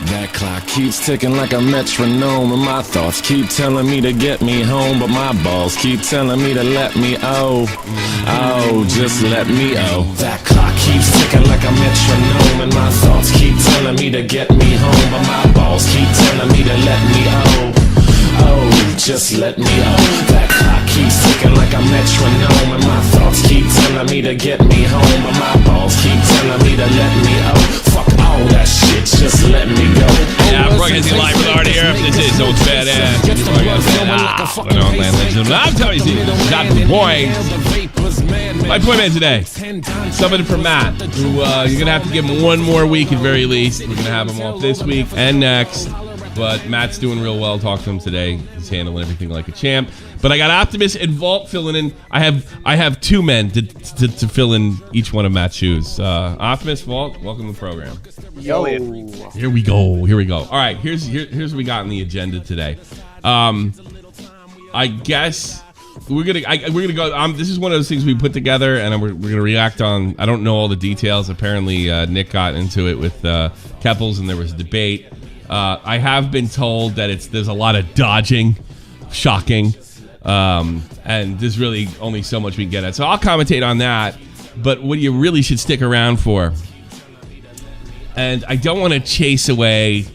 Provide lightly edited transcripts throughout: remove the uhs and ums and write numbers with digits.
That clock keeps ticking like a metronome, and my thoughts keep telling me to get me home, but my balls keep telling me to let me just let me That clock keeps ticking like a metronome, and my thoughts keep telling me to get me home, but my balls keep telling me to let me just let me That clock keeps ticking like a metronome, and my thoughts keep telling me to get me home, but my balls keep telling me to let me Fuck all that shit, just let me go. Yeah, I'm broadcasting live with Art here. This is so badass. I'm telling you, that's the point. My point man today, somebody for Matt, who you're gonna have to give him one more week at very least. We're gonna have him off this week and next. But Matt's doing real well. Talk to him today. He's handling everything like a champ. But I got Optimus and Vault filling in. I have two men to fill in each one of Matt's shoes. Optimus, Vault, welcome to the program. Yo. Here we go. All right, here's what we got on the agenda today. I guess we're gonna go. This is one of those things we put together, and we're gonna react on. I don't know all the details. Apparently, Nick got into it with Keffals, and there was a debate. I have been told that there's a lot of dodging, shocking, and there's really only so much we can get at. So I'll commentate on that, but what you really should stick around for, and I don't want to chase away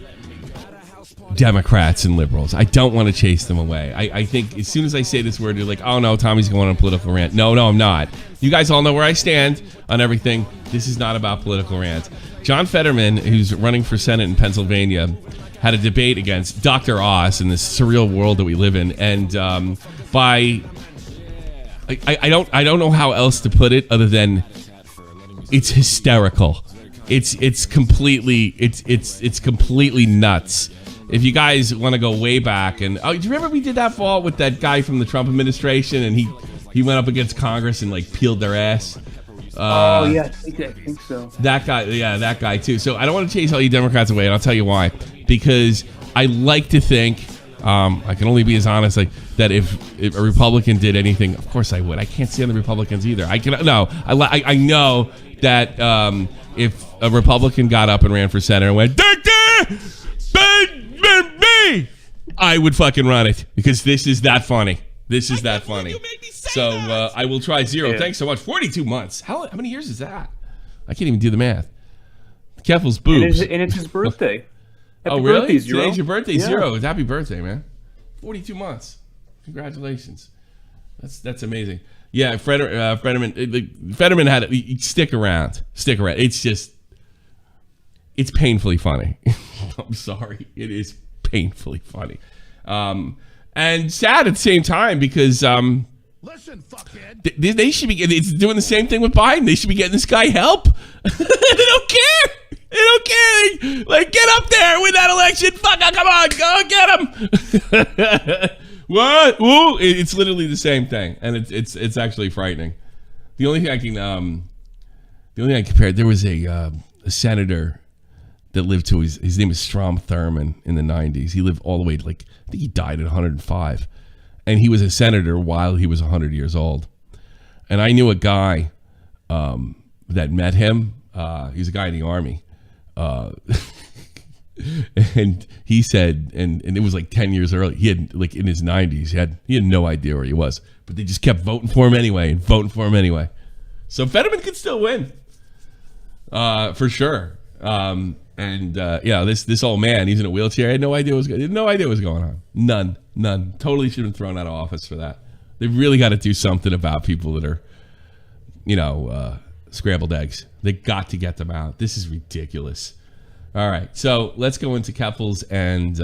Democrats and liberals. I don't want to chase them away. I think as soon as I say this word, you're like, oh no, Tommy's going on a political rant. No, I'm not. You guys all know where I stand on everything. This is not about political rants. John Fetterman, who's running for Senate in Pennsylvania, had a debate against Dr. Oz in this surreal world that we live in, and I don't know how else to put it other than it's hysterical. It's completely nuts. If you guys want to go way back, and do you remember we did that fall with that guy from the Trump administration, and he went up against Congress and like peeled their ass? Yeah, I think so. That guy too. So I don't want to chase all you Democrats away, and I'll tell you why. Because I like to think, I can only be as honest that if a Republican did anything, of course I would. I can't stand the Republicans either. I know that if a Republican got up and ran for Senate and went, I would fucking run it, because this is that funny. So I will try zero. Yeah. Thanks so much. 42 months. How many years is that? I can't even do the math. Keffals boobs. And it's his birthday. Happy really? Today's your birthday, yeah. Zero. Happy birthday, man. 42 months. Congratulations. That's amazing. Yeah, Fetterman had it. Stick around. It's painfully funny. I'm sorry. It is painfully funny. And sad at the same time, because listen, fuckhead, they should be. It's doing the same thing with Biden. They should be getting this guy help. They don't care. Like, get up there, win that election. Fuck, come on, go get him. What? Ooh, it's literally the same thing, and it's actually frightening. The only thing I can compare, there was a senator that lived to his name is Strom Thurmond in the 90s. He lived all the way to, like, I think he died at 105. And he was a senator while he was 100 years old. And I knew a guy that met him. He was a guy in the Army. And he said, and it was like 10 years early, he had, like, in his 90s, he had no idea where he was. But they just kept voting for him anyway. So Fetterman could still win. For sure. This old man, he's in a wheelchair. I had no idea what was going on. None. Totally should have been thrown out of office for that. They've really got to do something about people that are, scrambled eggs. They got to get them out. This is ridiculous. All right, so let's go into Keffals and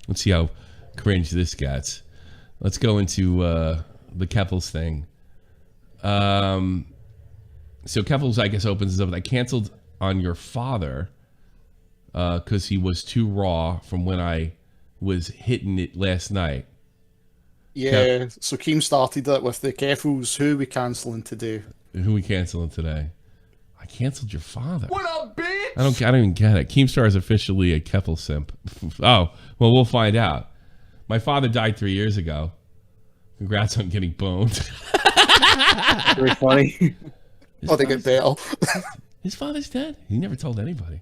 let's see how cringe this gets. Let's go into the Keffals thing. So Keffals, I guess, opens this up. I canceled on your father because he was too raw from when I was hitting it last night. Yeah, so Keem started it with the Keffals. Who are we cancelling today? I canceled your father. What up, bitch? I don't even get it. Keemstar is officially a Keffals simp. Oh, well, we'll find out. My father died 3 years ago. Congrats on getting boned. Very funny. They get better. His father's dead? He never told anybody.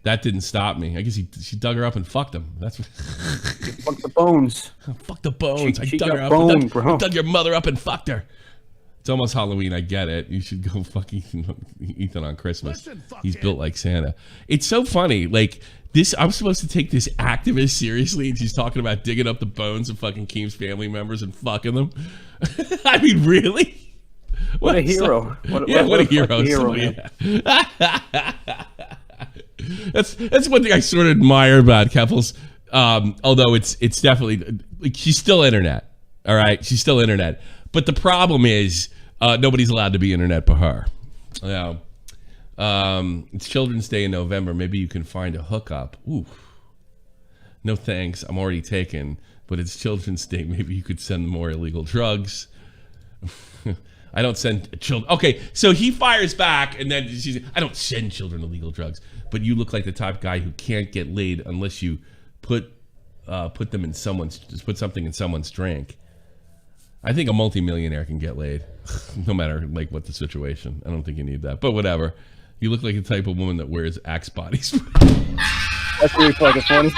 That didn't stop me. I guess she dug her up and fucked him. That's what Fuck the bones. fuck the bones. She I dug got her up. boned, I bro. dug your mother up and fucked her. It's almost Halloween. I get it. You should go fuck Ethan on Christmas. He's built like Santa. It's so funny. Like this, I'm supposed to take this activist seriously, and she's talking about digging up the bones of fucking Keem's family members and fucking them. I mean, really? What a hero. What a hero. man. That's one thing I sort of admire about Keffals. Although it's definitely like she's still internet. All right, she's still internet. But the problem is nobody's allowed to be internet but her. Now, it's Children's Day in November. Maybe you can find a hookup. Ooh, no thanks. I'm already taken. But it's Children's Day. Maybe you could send more illegal drugs. I don't send children. Okay, so he fires back, and then she's. I don't send children illegal drugs. But you look like the type of guy who can't get laid unless you put them in put something in someone's drink. I think a multimillionaire can get laid, no matter like what the situation. I don't think you need that, but whatever. You look like the type of woman that wears Axe body spray. That's really fucking funny.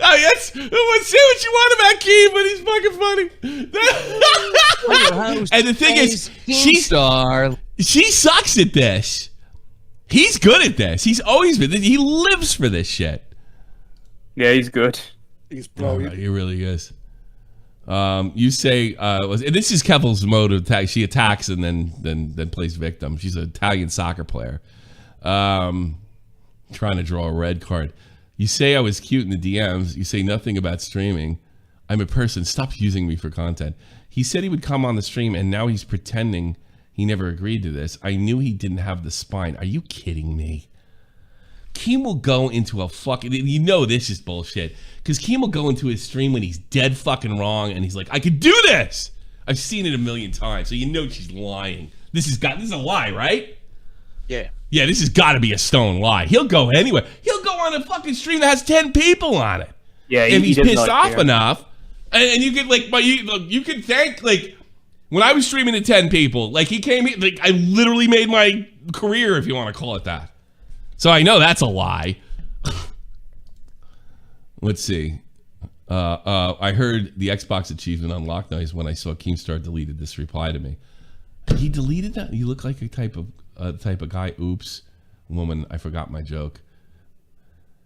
Oh yes, say what you want about Keem, but he's fucking funny. And the thing is, she sucks at this. He's good at this. He's always been. He lives for this shit. Yeah, he's good. He's brilliant. He really is. You say, and this is Keffals' mode of attack. She attacks and then plays victim. She's an Italian soccer player. Trying to draw a red card. You say I was cute in the DMs. You say nothing about streaming. I'm a person. Stop using me for content. He said he would come on the stream, and now he's pretending he never agreed to this. I knew he didn't have the spine. Are you kidding me? Keem will go into a fucking... You know this is bullshit. Because Keem will go into his stream when he's dead fucking wrong, and he's like, I could do this! I've seen it a million times, so you know she's lying. This is a lie, right? Yeah. Yeah, this has got to be a stone lie. He'll go anywhere. He'll go on a fucking stream that has 10 people on it. Yeah, if he's does pissed not off care. enough, and you could you could thank when I was streaming to 10 people, he came here, I literally made my career, if you want to call it that. So I know that's a lie. Let's see. I heard the Xbox achievement unlocked noise when I saw Keemstar deleted this reply to me. He deleted that? You look like a type of guy. Oops, woman, I forgot my joke.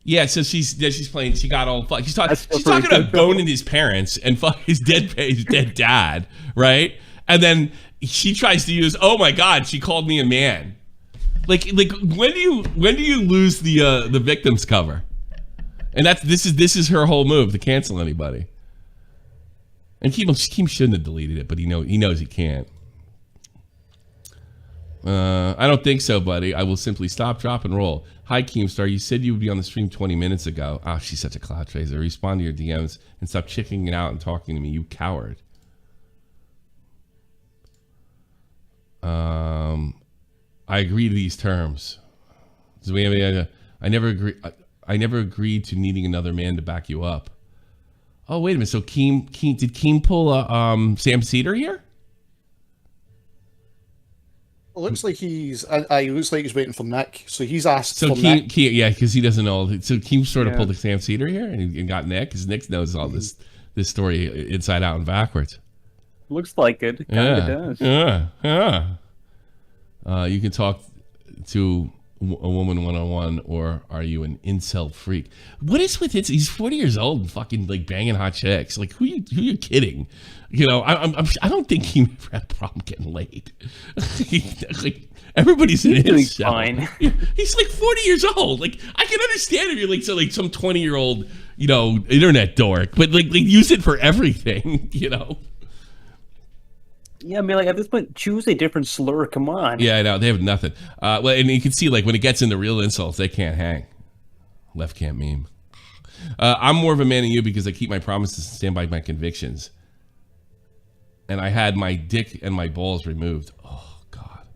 Yeah, so she's playing. She got all fuck. She's talking about boning his parents and fuck his dead dad, right? And then she tries to use. Oh my God, she called me a man. Like when do you lose the victim's cover? And this is her whole move to cancel anybody. And Keem shouldn't have deleted it, but he knows he can't. I don't think so, buddy. I will simply stop, drop, and roll. Hi, Keemstar. You said you would be on the stream 20 minutes ago. Oh, she's such a cloud chaser. Respond to your DMs and stop chicking it out and talking to me, you coward. I agree to these terms. So I never agreed to needing another man to back you up. Oh, wait a minute. So did Keem pull a Sam Cedar here? It looks like he's waiting for Nick, so he's asked so for Nick. Yeah, because he doesn't know. So Keem sort of pulled the Sam Cedar here and got Nick, because Nick knows all this story inside out and backwards. Looks like it. Kind of does. Yeah. You can talk to a woman one-on-one, or are you an incel freak? What is with it? He's 40 years old and fucking banging hot chicks. Who you kidding? I don't think he ever had a problem getting laid. Everybody's an incel. Fine. He's 40 years old. I can understand if you're some 20-year-old, internet dork, but use it for everything, Yeah, I mean, at this point, choose a different slur. Come on. Yeah, I know. They have nothing. And you can see, when it gets into real insults, they can't hang. Left can't meme. I'm more of a man than you because I keep my promises and stand by my convictions. And I had my dick and my balls removed. Oh, God.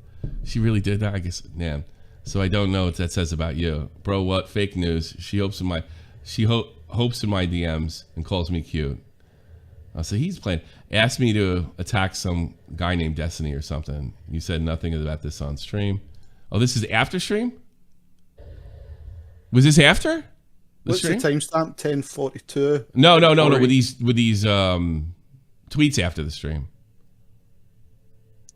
She really did that? I guess, man. So I don't know what that says about you. Bro, what? Fake news. She hopes in my DMs and calls me cute. Oh, so he's playing. Asked me to attack some guy named Destiny or something. You said nothing about this on stream. Oh, this is after stream? Was this after? What's the timestamp? 10:42. No. With these tweets after the stream.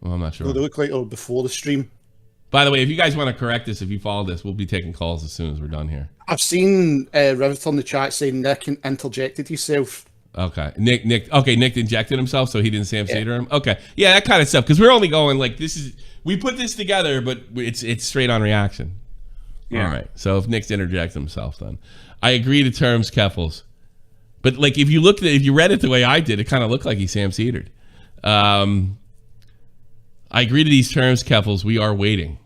Well, I'm not sure. No, they look like they were before the stream. By the way, if you guys want to correct this, if you follow this, we'll be taking calls as soon as we're done here. I've seen Rivet on the chat saying Nick interjected himself. Okay, Nick injected himself, so he didn't Sam Cedar him. Okay, yeah, that kind of stuff. Because we're only going like this is we put this together, but it's straight on reaction. Yeah. All right. So if Nick's interjects himself, then I agree to terms, Keffals. But like if you read it the way I did, it kind of looked like he Sam Ceder'd. I agree to these terms, Keffals. We are waiting.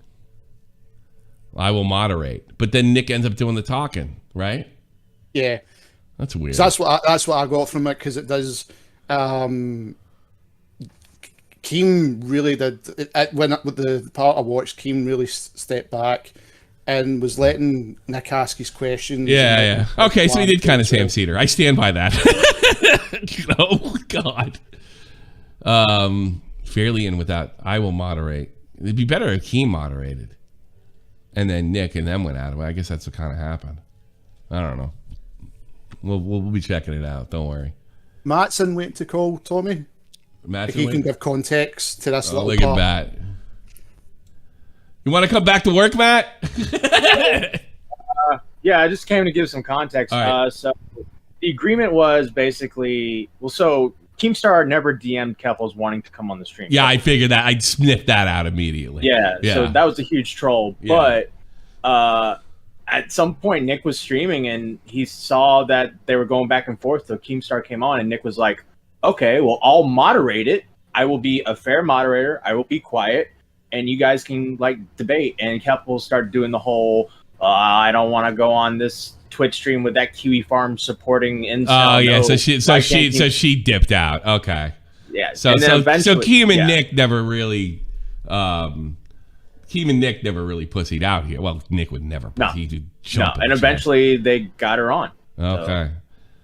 I will moderate, but then Nick ends up doing the talking, right? Yeah. That's weird. So that's what I got from it, because it does. Keem really did when the part I watched. Keem really stepped back and was letting Nick ask his questions. Yeah. Okay, so he did kind of Sam Cedar. I stand by that. Oh God. Fairly in with that. I will moderate. It'd be better if Keem moderated, and then Nick and them went at him. I guess that's what kind of happened. I don't know. We'll be checking it out. Don't worry. Mattson went to call Tommy. Mattson he can give context to this little look part. at Matt. You want to come back to work, Matt? Yeah, I just came to give some context. Right. So the agreement was basically so Keemstar never DM'd Keffals wanting to come on the stream. Yeah, I figured that. I sniffed that out immediately. Yeah. So that was a huge troll. Yeah. But at some point, Nick was streaming and he saw that they were going back and forth. So Keemstar came on and Nick was like, okay, well, I'll moderate it. I will be a fair moderator. I will be quiet. And you guys can like debate. And Keffals started doing the whole, I don't want to go on this Twitch stream with that Kiwi Farm supporting incel. Oh yeah, so she dipped out. Okay. Yeah. So Keem and Nick never really pussied out here. Well, Nick would never. No. He'd No. And eventually they got her on. Okay.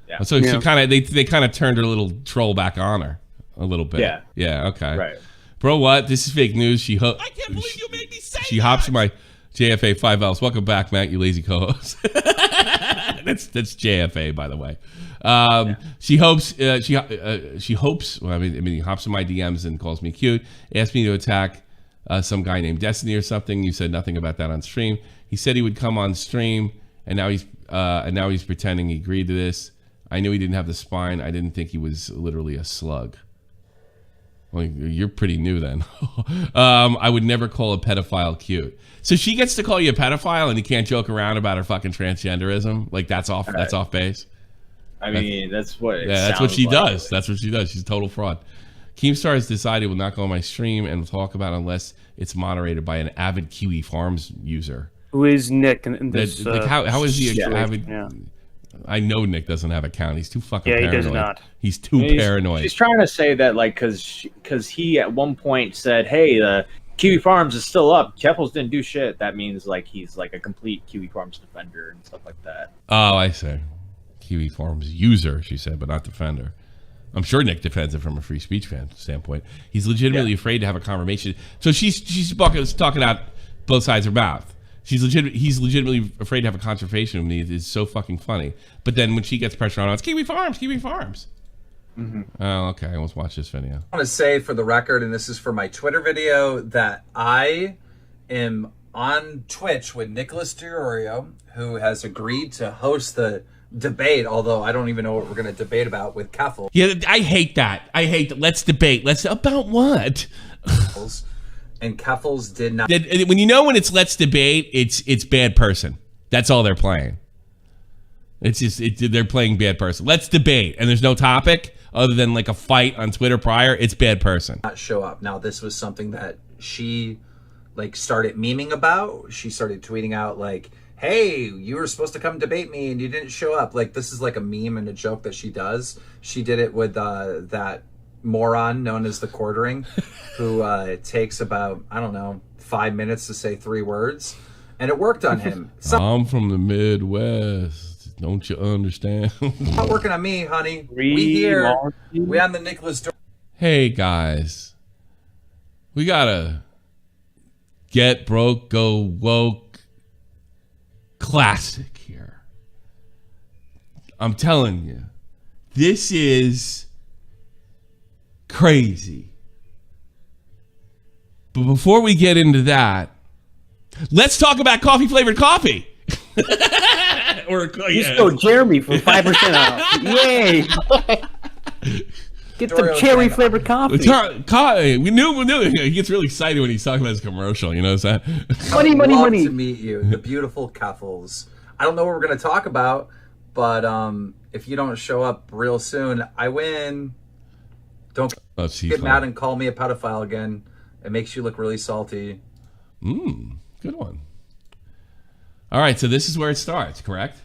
Yeah. So she kind of they kind of turned her little troll back on her a little bit. Yeah. Yeah. Okay. Right. Bro, what? This is fake news. I can't believe you made me say She hops in my JFA 5Ls. Welcome back, Matt, you lazy co-host. That's JFA, by the way. She hopes. She hopes. Well, I mean, he hops in my DMs and calls me cute. Asked me to attack some guy named Destiny or something. You said nothing about that on stream. He said he would come on stream, and now he's pretending he agreed to this. I knew he didn't have the spine. I didn't think he was literally a slug. Well, you're pretty new then. I would never call a pedophile cute. So she gets to call you a pedophile, and you can't joke around about her fucking transgenderism. Like that's off. That's off base. I mean, that's what. That's what she does. That's what she does. She's a total fraud. Keemstar has decided will not go on my stream and will talk about it unless it's moderated by an avid Kiwi Farms user. Who is Nick? In this, how is he an avid? Yeah. I know Nick doesn't have a account. He's too fucking Yeah, he paranoid. does not. He's too paranoid. She's trying to say that, like, because he at one point said, "Hey, the Kiwi Farms is still up. Keffals didn't do shit." That means like he's like a complete Kiwi Farms defender and stuff like that. Oh, I see. Kiwi Farms user, she said, but not defender. I'm sure Nick defends it from a free speech standpoint. He's legitimately afraid to have a conversation. So she's talking out both sides of her mouth. He's legitimately afraid to have a conversation with me. It's so fucking funny. But then when she gets pressure on, it's Kiwi Farms, Kiwi Farms. Mm-hmm. Oh, okay. Let's watch this video. I want to say for the record, and this is for my Twitter video, that I am on Twitch with Nicholas DeOrio, who has agreed to host the debate, although I don't even know what we're going to debate about with Keffals. Yeah, I hate that. Let's debate. About what? And Keffals did not. When you know when it's let's debate, it's bad person. That's all they're playing. It's just they're playing bad person. Let's debate, and there's no topic other than like a fight on Twitter prior. It's bad person. Not show up. Now this was something that she like started memeing about. She started tweeting out like, "Hey, you were supposed to come debate me and you didn't show up." Like this is like a meme and a joke that she does. She did it with that moron known as the quartering, who takes about, I don't know, 5 minutes to say 3 words, and it worked on him. I'm from the Midwest. Don't you understand? Not working on me, honey. We here. We on the Nicholas. Hey guys, we gotta get broke, go woke classic here. I'm telling you, this is crazy. But before we get into that, let's talk about coffee flavored coffee. You stole Jeremy for 5% off. Yay! Get some cherry flavored coffee. We knew. He gets really excited when he's talking about his commercial. You know that? Money. To meet you, the beautiful Keffals. I don't know what we're gonna talk about, but if you don't show up real soon, I win. Don't get mad and call me a pedophile again. It makes you look really salty. Good one. All right, so this is where it starts, correct?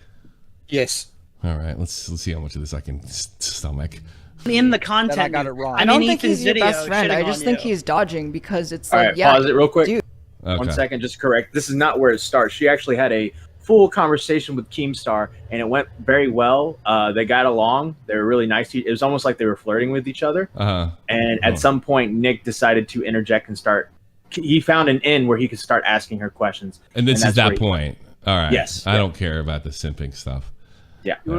Yes. All right, let's see how much of this I can stomach. In the content, I got it wrong. I don't think he's your best friend. I just think he's dodging because it's like, yeah. Pause it real quick. Dude. Okay. 1 second, just correct. This is not where it starts. She actually had a full conversation with Keemstar, and it went very well. They got along. They were really nice. It was almost like they were flirting with each other. And at some point, Nick decided to interject and start. He found an in where he could start asking her questions. And this is that point. All right. Yes. I don't care about the simping stuff. Yeah. Do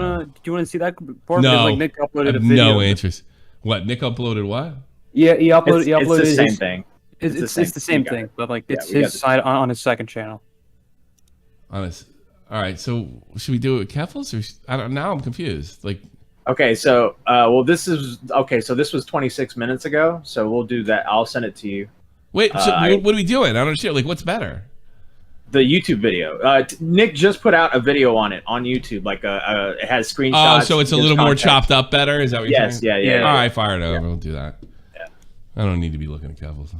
you want to see that? Before? No. Like Nick uploaded I have a video. no interest. What? Nick uploaded what? Yeah, he uploaded. It's the same thing. It's the same thing, but like it's his side on his second channel. All right. So should we do it with Keffals or I don't? Now I'm confused. Like. Okay. So this is okay. So this was 26 minutes ago. So we'll do that. I'll send it to you. Wait. So what are we doing? I don't understand. Like, what's better? The YouTube video. Nick just put out a video on it on YouTube. Like it has screenshots. Oh, so it's a little more chopped up better? Is that what you're saying? Yeah. All right, fire it over. We'll do that. Yeah. I don't need to be looking at Keffals.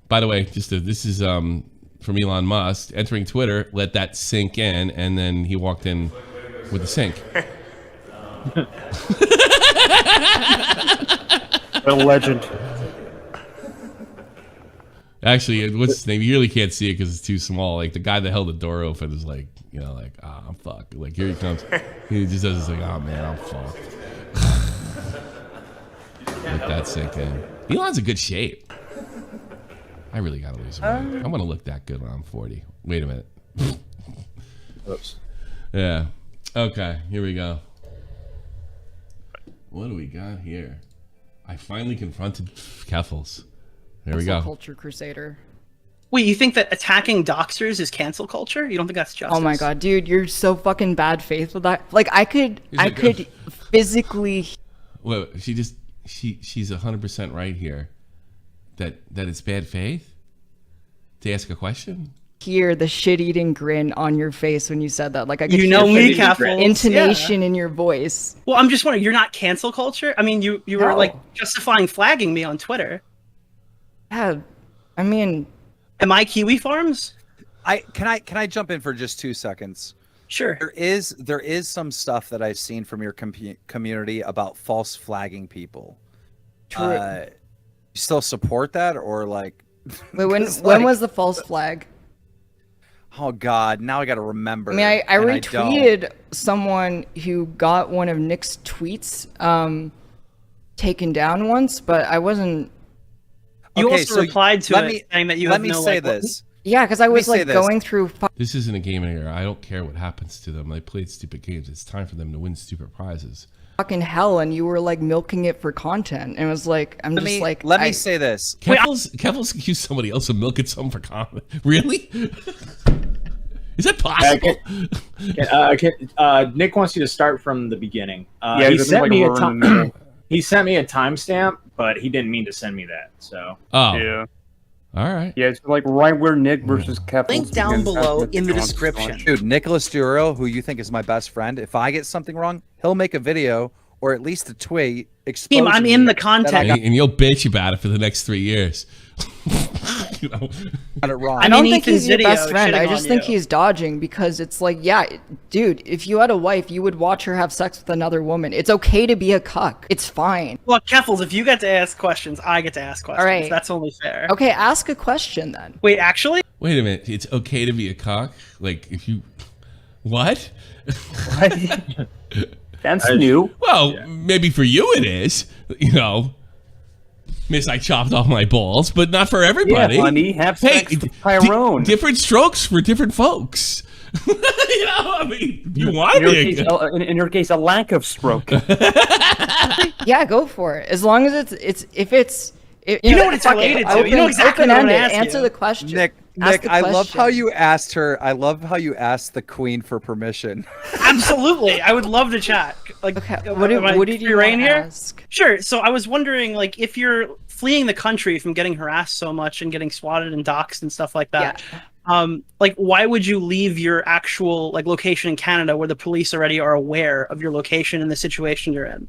By the way, this is from Elon Musk entering Twitter. Let that sink in, and then he walked in with a sink. A legend. Actually, what's his name? You really can't see it because it's too small. Like the guy that held the door open is like, I'm fucked. Like here he comes. He just does this like, oh man, I'm fucked. Let that sink in. Elon's in good shape. I really gotta lose weight. I'm gonna look that good when I'm 40. Wait a minute. Oops. Yeah. Okay. Here we go. What do we got here? I finally confronted Keffals. There we go. Culture crusader. Wait, you think that attacking doxers is cancel culture? You don't think that's justice? Oh my god, dude, you're so fucking bad faith with that. Like I could physically. Well, she's 100% right here. That it's bad faith to ask a question. Hear the shit-eating grin on your face when you said that. Like I could You know hear me, the Keffals. intonation in your voice. Well, I'm just wondering, you're not cancel culture? I mean, you were like justifying flagging me on Twitter. Yeah, I mean, am I Kiwi Farms? Can I jump in for just 2 seconds? Sure. There is some stuff that I've seen from your community about false flagging people. True. You still support that or like? Wait, when was the false flag? Oh God, now I got to remember. I mean, I retweeted someone who got one of Nick's tweets taken down once, but I wasn't. You also replied to it saying that you have no. Let me say this. Yeah, because I was like going through. This isn't a game era. I don't care what happens to them. They played stupid games. It's time for them to win stupid prizes. Fucking hell, and you were like milking it for content, and it was like, Let me say this. Keffals accused somebody else of milking something for content. Really? Is that possible? Nick wants you to start from the beginning. He sent me a timestamp, but he didn't mean to send me that. So. Oh. Yeah. All right. Yeah, it's like right where Nick versus Keffals. Link down below in the description. Dude, Nicholas DeOrio, who you think is my best friend, if I get something wrong, he'll make a video or at least a tweet exposing. I'm in the content. And you'll bitch about it for the next 3 years. You know? Got it wrong. I don't think he's your best friend. I just think he's dodging because it's like, yeah, dude, if you had a wife, you would watch her have sex with another woman. It's okay to be a cuck. It's fine. Well, Keffals, if you get to ask questions, I get to ask questions. All right. That's only fair. Okay, ask a question then. Wait, actually? Wait a minute. It's okay to be a cock? Like, if you... What? That's new. Well, maybe for you it is. You know, Miss, I chopped off my balls, but not for everybody. Yeah, honey, have sex with Tyrone. Different strokes for different folks. You know, I mean, you want it. In your case, a lack of stroke. Yeah, go for it. As long as it's you know what it's related to. You know exactly what I'm gonna ask Answer you. the question. Nick, I love how you asked her. I love how you asked the queen for permission. Absolutely, I would love to chat. Like, Okay, what did you rain want to here? ask? Sure. So I was wondering, like, if you're fleeing the country from getting harassed so much and getting swatted and doxxed and stuff like that, like, why would you leave your actual like location in Canada where the police already are aware of your location and the situation you're in?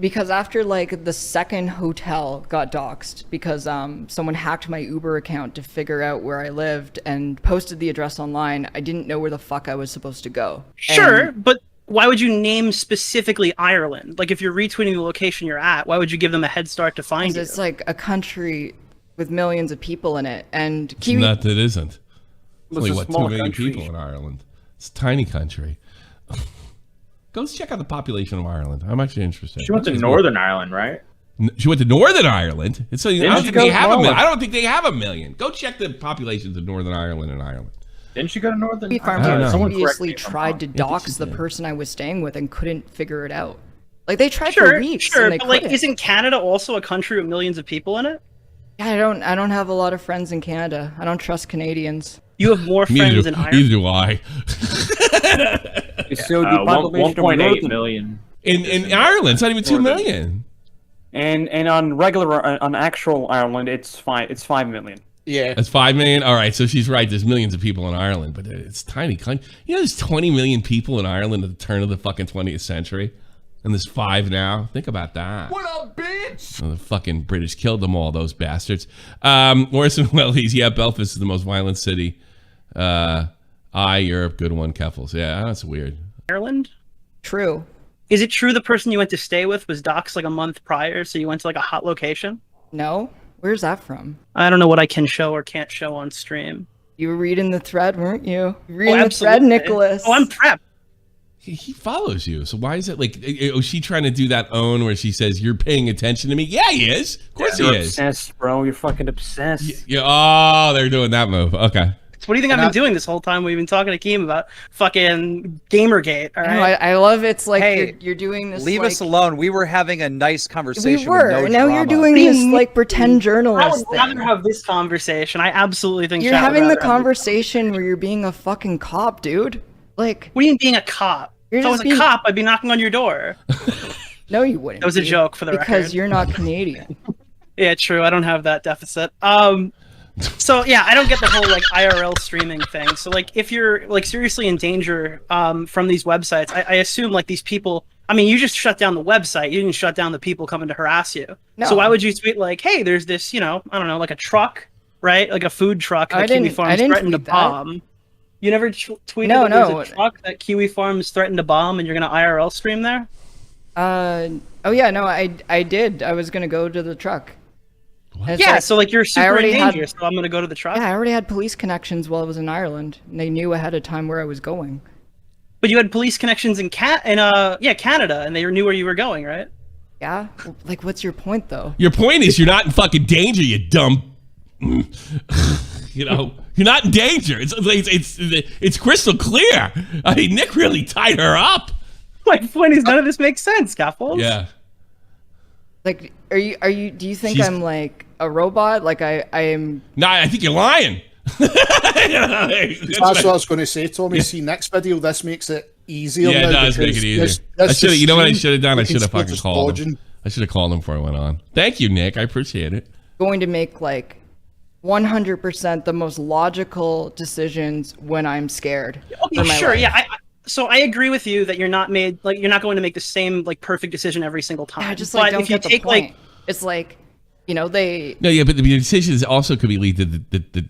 Because after like the second hotel got doxxed because someone hacked my Uber account to figure out where I lived and posted the address online, I didn't know where the fuck I was supposed to go. Sure, but why would you name specifically Ireland? Like, if you're retweeting the location you're at, why would you give them a head start to find you? It's like a country with millions of people in it, and Not that isn't. It's only, a what, 2 small million country. people in Ireland. It's a tiny country. Go check out the population of Ireland. I'm actually interested. She went to Northern Ireland, right? She went to Northern Ireland. I don't think they have a million. North? I don't think they have a million. Go check the populations of Northern Ireland and Ireland. Didn't she go to Northern farms I don't know. Someone previously correct me if I'm tried to wrong. dox the person I was staying with and couldn't figure it out. Like they tried Sure, for weeks. sure, and they but like, couldn't. isn't Canada also a country with millions of people in it? Yeah, I don't have a lot of friends in Canada. I don't trust Canadians. You have more friends in Ireland. Neither do I. So the population of 1.8 Northern- million. In Ireland, it's not even 2 million. And on regular on actual Ireland, it's 5 million. Yeah. That's 5 million. All right, so she's right. There's millions of people in Ireland, but it's tiny country. You know, there's 20 million people in Ireland at the turn of the fucking 20th century, and there's 5 now. Think about that. What up, bitch? Well, the fucking British killed them all, those bastards. Orson Welles, yeah, Belfast is the most violent city. Europe, good one, Keffals. Yeah, that's weird. Ireland? True. Is it true the person you went to stay with was doxxed like a month prior, so you went to like a hot location? No? Where's that from? I don't know what I can show or can't show on stream. You were reading the thread, weren't you? Reading the absolutely. thread, Nicholas. Oh, I'm prepped. He follows you, so why is it like? Oh, she trying to do that own where she says you're paying attention to me? Yeah, he is. Of course, You're he is. obsessed, bro. You're fucking obsessed. Yeah. Oh, they're doing that move. Okay. So what do you think I've been doing this whole time? We've been talking to Keem about fucking Gamergate. All No, right. I love it's like Hey, you're doing this. Leave like, us alone. We were having a nice conversation. We were. With no Now drama. you're doing this like pretend I journalist would rather thing. have this conversation. I absolutely think You're chat would having the rather have this. conversation where you're being a fucking cop, dude. Like, What do you mean being a cop? You're If I was just a being- cop, I'd be knocking on your door. no, you wouldn't. That was a be, joke for the because record. you're not Canadian. Yeah, true. I don't have that deficit. So yeah, I don't get the whole like IRL streaming thing. So like, if you're like seriously in danger from these websites, I assume like these people. I mean, you just shut down the website. You didn't shut down the people coming to harass you. No. So why would you tweet like, "Hey, there's this, I don't know, like a truck, right? Like a food truck that Kiwi Farms threatened to tweet that. bomb." You never tweeted No, that there's no. a truck that Kiwi Farms threatened to bomb, and you're gonna IRL stream there? Oh yeah, no, I did. I was gonna go to the truck. And it's Yeah. like, So like, you're super in already had- danger. So I'm gonna go to the truck. yeah, I already had police connections while I was in Ireland, and they knew ahead of time where I was going. But you had police connections in Canada, and they knew where you were going, right? Yeah, like what's your point though? Your point is you're not in fucking danger, you dumb. You're not in danger. It's crystal clear. I mean, Nick really tied her up. My point is, none of this makes sense, Keffals. Yeah. Like, are you? Do you think She's- I'm like a robot? Like I am? No, I think you're lying. That's what I was going to say, Tommy. See, next video, this makes it easier. Yeah, it now does make it because easier. this I should. You know what I should have done? I you can should have still fucking just called dodge him. and- I should have called him before I went on. Thank you, Nick. I appreciate it. Going to make like 100% the most logical decisions when I'm scared. Okay, for my sure. life. Yeah. So I agree with you that you're not going to make the same like perfect decision every single time. I just like but don't if you get the take point. It's like, they. No, yeah, but the decisions also could be lead to the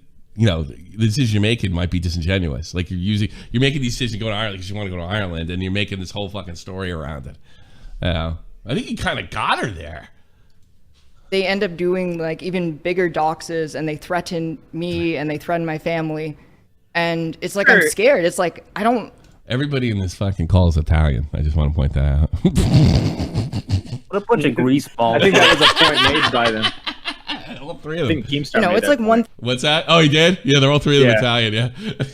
decision you're making might be disingenuous. Like you're making the decision to go to Ireland because you want to go to Ireland, and you're making this whole fucking story around it. I think you kind of got her there. They end up doing like even bigger doxes, and they threaten me and they threaten my family, and it's like I'm Sure. scared. It's like I don't. Everybody in this fucking call is Italian. I just want to point that out. What a bunch of grease balls. I think that was a point made by them. All three of I them. think Keemstar You know, made it's that like one What's that? Oh, he did? Yeah, they're all three of them Yeah. Italian, yeah.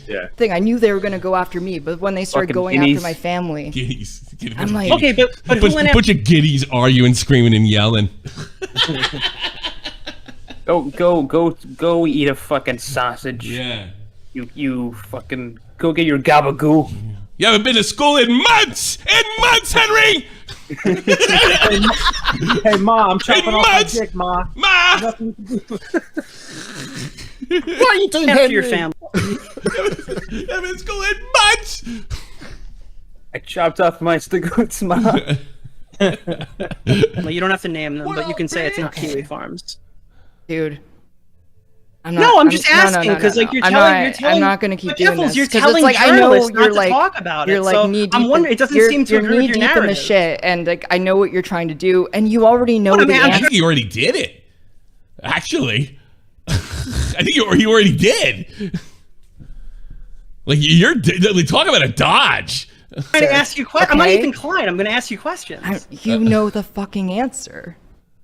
Yeah. thing. I knew they were gonna go after me, but when they started Fucking going guineas. after my family, Giddies. I'm like, Okay, but who went Bunch of giddies arguing, screaming, and yelling. Go eat a fucking sausage. Yeah. You fucking go get your gabagoo. You haven't been to school in months! In months, Henry! Hey, Ma, I'm chopping off my months. dick, Ma. Ma! What are you doing, after Henry? your family? You haven't been to school in months! I chopped off my stigoots, ma. Well, you don't have to name them, but you can say it's not Kiwi Farms. dude. I'm No, I'm just asking because like you're telling. I'm not gonna keep but doing Keffals, this. You're 'cause telling it's like I know journalists not you're to like talk about you're it. like So knee deep. I'm wondering. It doesn't you're, seem to you're agree knee with your deep in the narrative. shit, and like I know what you're trying to do, and you already know But the I'm I answer. think you already did it. Actually. I think you already did. Like, talk about a dodge. I'm trying to ask you questions. I'm not Okay. even Klein. I'm going to ask you questions. You know the fucking answer.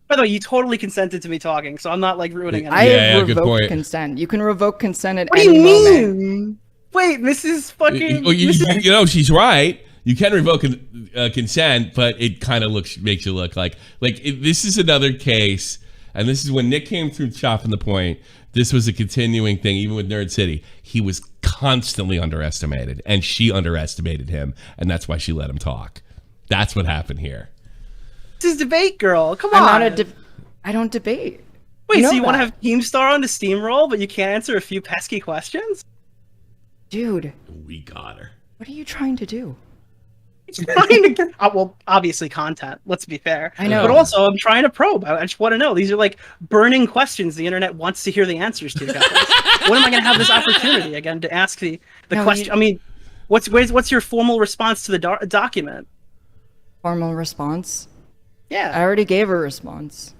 By the way, you totally consented to me talking, so I'm not like ruining I anything. Yeah, have good revoked point. consent. You can revoke consent at What do any you moment. mean? Wait, this is fucking. You know, she's right. You can revoke consent, but it kind of makes you look like this is another case, and this is when Nick came through chopping the point. This was a continuing thing, even with Nerd City. He was constantly underestimated, and she underestimated him, and that's why she let him talk. That's what happened here. This is debate, girl. Come I'm on. not I don't debate. Wait, know so you want to that. have Keemstar on the steamroll, but you can't answer a few pesky questions? Dude, We got her. what are you trying to do? Trying to get, well, obviously content. Let's be fair. I know. But also, I'm trying to probe. I just want to know. These are like burning questions the internet wants to hear the answers to. Guys. When am I going to have this opportunity again to ask the No, question? you- I mean, what's your formal response to the document? Formal response? I Yeah. already gave a response.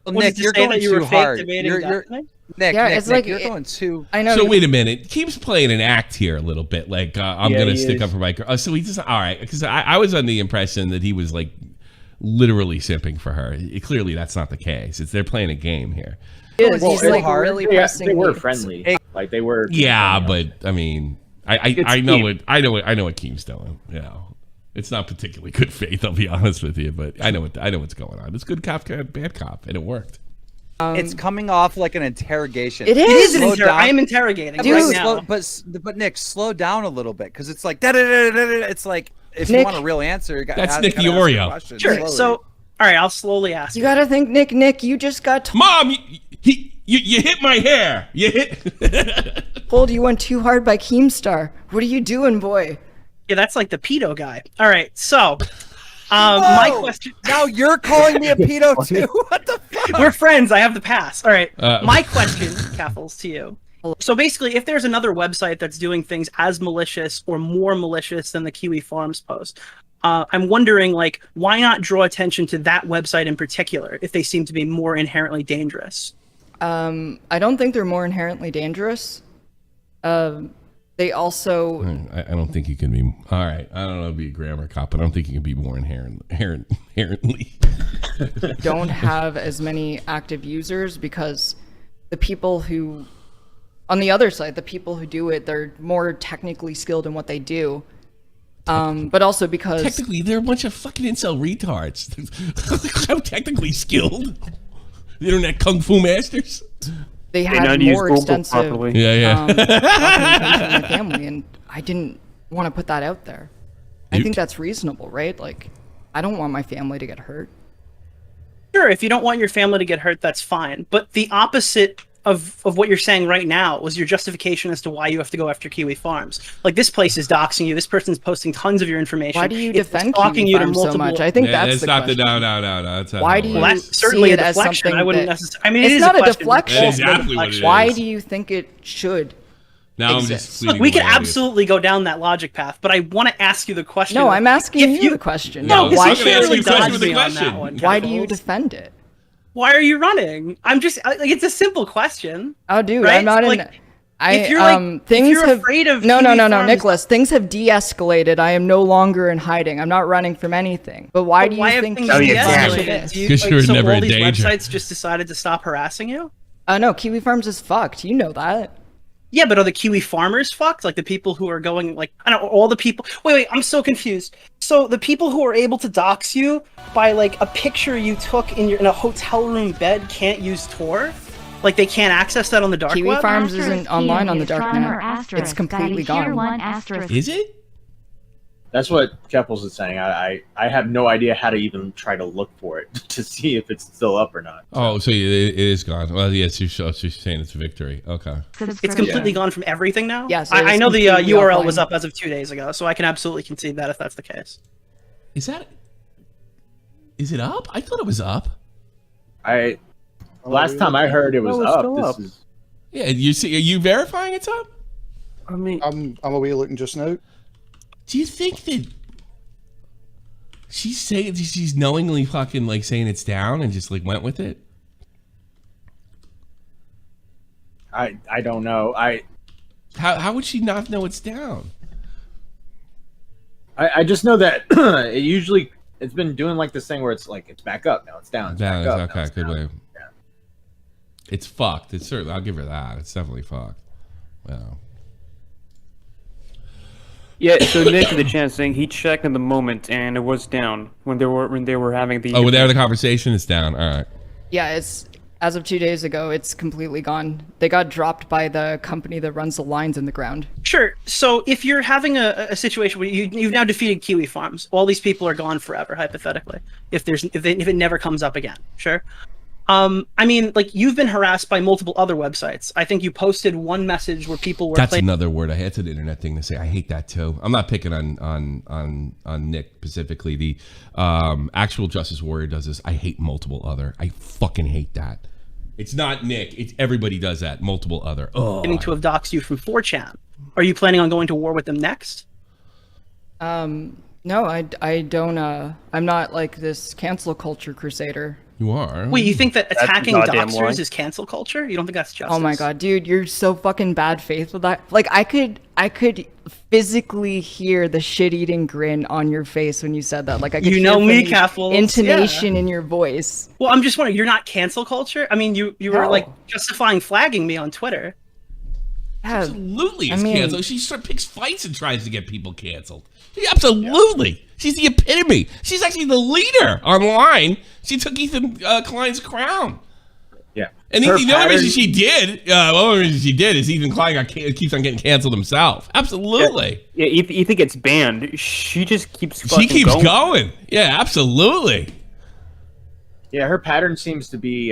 Well, Was it Nick, to you're say going that you were too fake hard. debating document? Nick, Yeah, Nick, it's Nick, like you're it- going too. I know. So wait a minute. Keem's playing an act here a little bit. Like I'm Yeah, gonna he stick is. up for my girl. So he just all right because I was under the impression that he was like literally simping for her. Clearly, that's not the case. They're playing a game here. Is. Well, He's it's like hard. really They pressing were me. friendly. Like they were. Yeah, but I mean, I know Keem. I know what Keem's doing. You know, it's not particularly good faith. I'll be honest with you, but I know what's going on. It's good cop, bad cop, and it worked. It's coming off like an interrogation. It It is. is an Slow down. I am interrogating Dude, right now. But Nick, slow down a little bit because it's like da-da-da-da-da-da. It's like if you Nick- want a real answer, you got That's Nick DeOrio. Sure. So, all right, I'll slowly ask. You gotta think, Nick, you just got Mom, you hit my hair. You hit. told you went too hard by Keemstar. What are you doing, boy? Yeah, that's like the pedo guy. All right, so my Whoa! question. Now you're calling me a pedo too? What the fuck? We're friends. I have the pass. All right. Uh, My question, Keffals, to you. So basically, if there's another website that's doing things as malicious or more malicious than the Kiwi Farms post, I'm wondering, like, why not draw attention to that website in particular if they seem to be more inherently dangerous? I don't think they're more inherently dangerous. They also I don't think you can be. All right, I don't know. Be a grammar cop, but I don't think you can be more inherently. don't have as many active users because the people who, on the other side, the people who do it, they're more technically skilled in what they do. But also because Technically, they're a bunch of fucking incel retards. How technically skilled? The internet kung fu masters. they They know had how to use more Google extensive properly. Yeah. documentation in my family, and I didn't want to put that out there. I You- think that's reasonable, right? Like, I don't want my family to get hurt. Sure, if you don't want your family to get hurt, that's fine. But the opposite of what you're saying right now was your justification as to why you have to go after Kiwi Farms. Like, this place is doxing you. This person's posting tons of your information. Why do you It's defend stalking Kiwi you to Farms so multiple- much? I think Yeah, that's it's the not question. no. That's not Why how do it you Well, works. that's certainly see a it as deflection. something I wouldn't that- necessarily. I mean, It's it is not a question, but deflection. it's also a Exactly what it deflection. is. Why do you think it should? Now I'm exists? just Look, pleading we could away. absolutely go down that logic path, but I want to ask you the question. No, I'm asking If you the question. No, because why I'm you gonna ask you really the question dodged with the me on question. that one. Why do you Keffals. defend it? Why are you running? I'm just like, it's a simple question. Oh, dude, Right? I'm not in. Like, If you're like, things if you're have afraid of no, Kiwi Farms- Nicholas. Things have de-escalated. I am no longer in hiding. I'm not running from anything. But why do you have think? things Oh, yeah, de-escalated? exactly. Do you- 'Cause you're so never all in these danger. websites just decided to stop harassing you? No, Kiwi Farms is fucked. You know that. Yeah, but are the Kiwi farmers fucked? Like the people who are going, like, I don't know, all the people. Wait, I'm so confused. So the people who are able to dox you by like a picture you took in a hotel room bed can't use Tor? Like they can't access that on the dark Kiwi web? Farms isn't online on the dark Asterisk, net. asterisk, It's completely that is here gone. one asterisk. Is it? That's what Keffals is saying. I have no idea how to even try to look for it to see if it's still up or not. Oh, so it is gone. Well, yes, she's saying it's a victory. Okay. It's completely gone from everything now? Yes, I know the completely URL offline. was up as of 2 days ago, so I can absolutely concede that if that's the case. Is it up? I thought it was up. Last time I heard it was No, it's up. still This up. is Yeah, you see, are you verifying it's up? I mean, I'm away looking just now. Do you think that she's knowingly fucking like saying it's down and just like went with it? I don't know. How would she not know it's down? I just know that it's been doing like this thing where it's like it's back up now, it's down. It's Down, back up, now okay, it's good down. way. Yeah. It's fucked. It's certainly. I'll give her that. It's definitely fucked. Wow. yeah. So Nick in the chat saying he checked in the moment and it was down when they were having the. Oh, when they had the conversation, it's down. All right. Yeah, it's as of 2 days ago. It's completely gone. They got dropped by the company that runs the lines in the ground. Sure. So if you're having a situation where you've now defeated Kiwi Farms, all these people are gone forever, hypothetically. If it never comes up again, sure. I mean, like you've been harassed by multiple other websites. I think you posted one message where people were. That's another word. That's an internet thing to say. I hate that too. I'm not picking on Nick specifically. The actual Justice Warrior does this. I hate multiple other. I fucking hate that. It's not Nick. It's everybody does that. Multiple other. Oh. Claiming to have doxed you from 4chan. Are you planning on going to war with them next? No, I don't. I'm not like this cancel culture crusader. You are. Wait, you think that attacking goddamn doxers lie. is cancel culture? You don't think that's justice? Oh my god, dude, you're so fucking bad faith with that. Like I could physically hear the shit-eating grin on your face when you said that. Like I could You know hear me, from the Keffals. intonation in your voice. Well, I'm just wondering, you're not cancel culture? I mean, you were No. like justifying flagging me on Twitter. Yeah, Absolutely, I it's mean- canceled. She picks fights and tries to get people canceled. Absolutely. She's the epitome. She's actually the leader online. She took Ethan Klein's crown. Yeah. And Her the only reason pattern- the only reason she did is Ethan Klein keeps on getting canceled himself. Absolutely. Yeah, Ethan gets banned. She just keeps. She fucking keeps going. Yeah, absolutely. Yeah, her pattern seems to be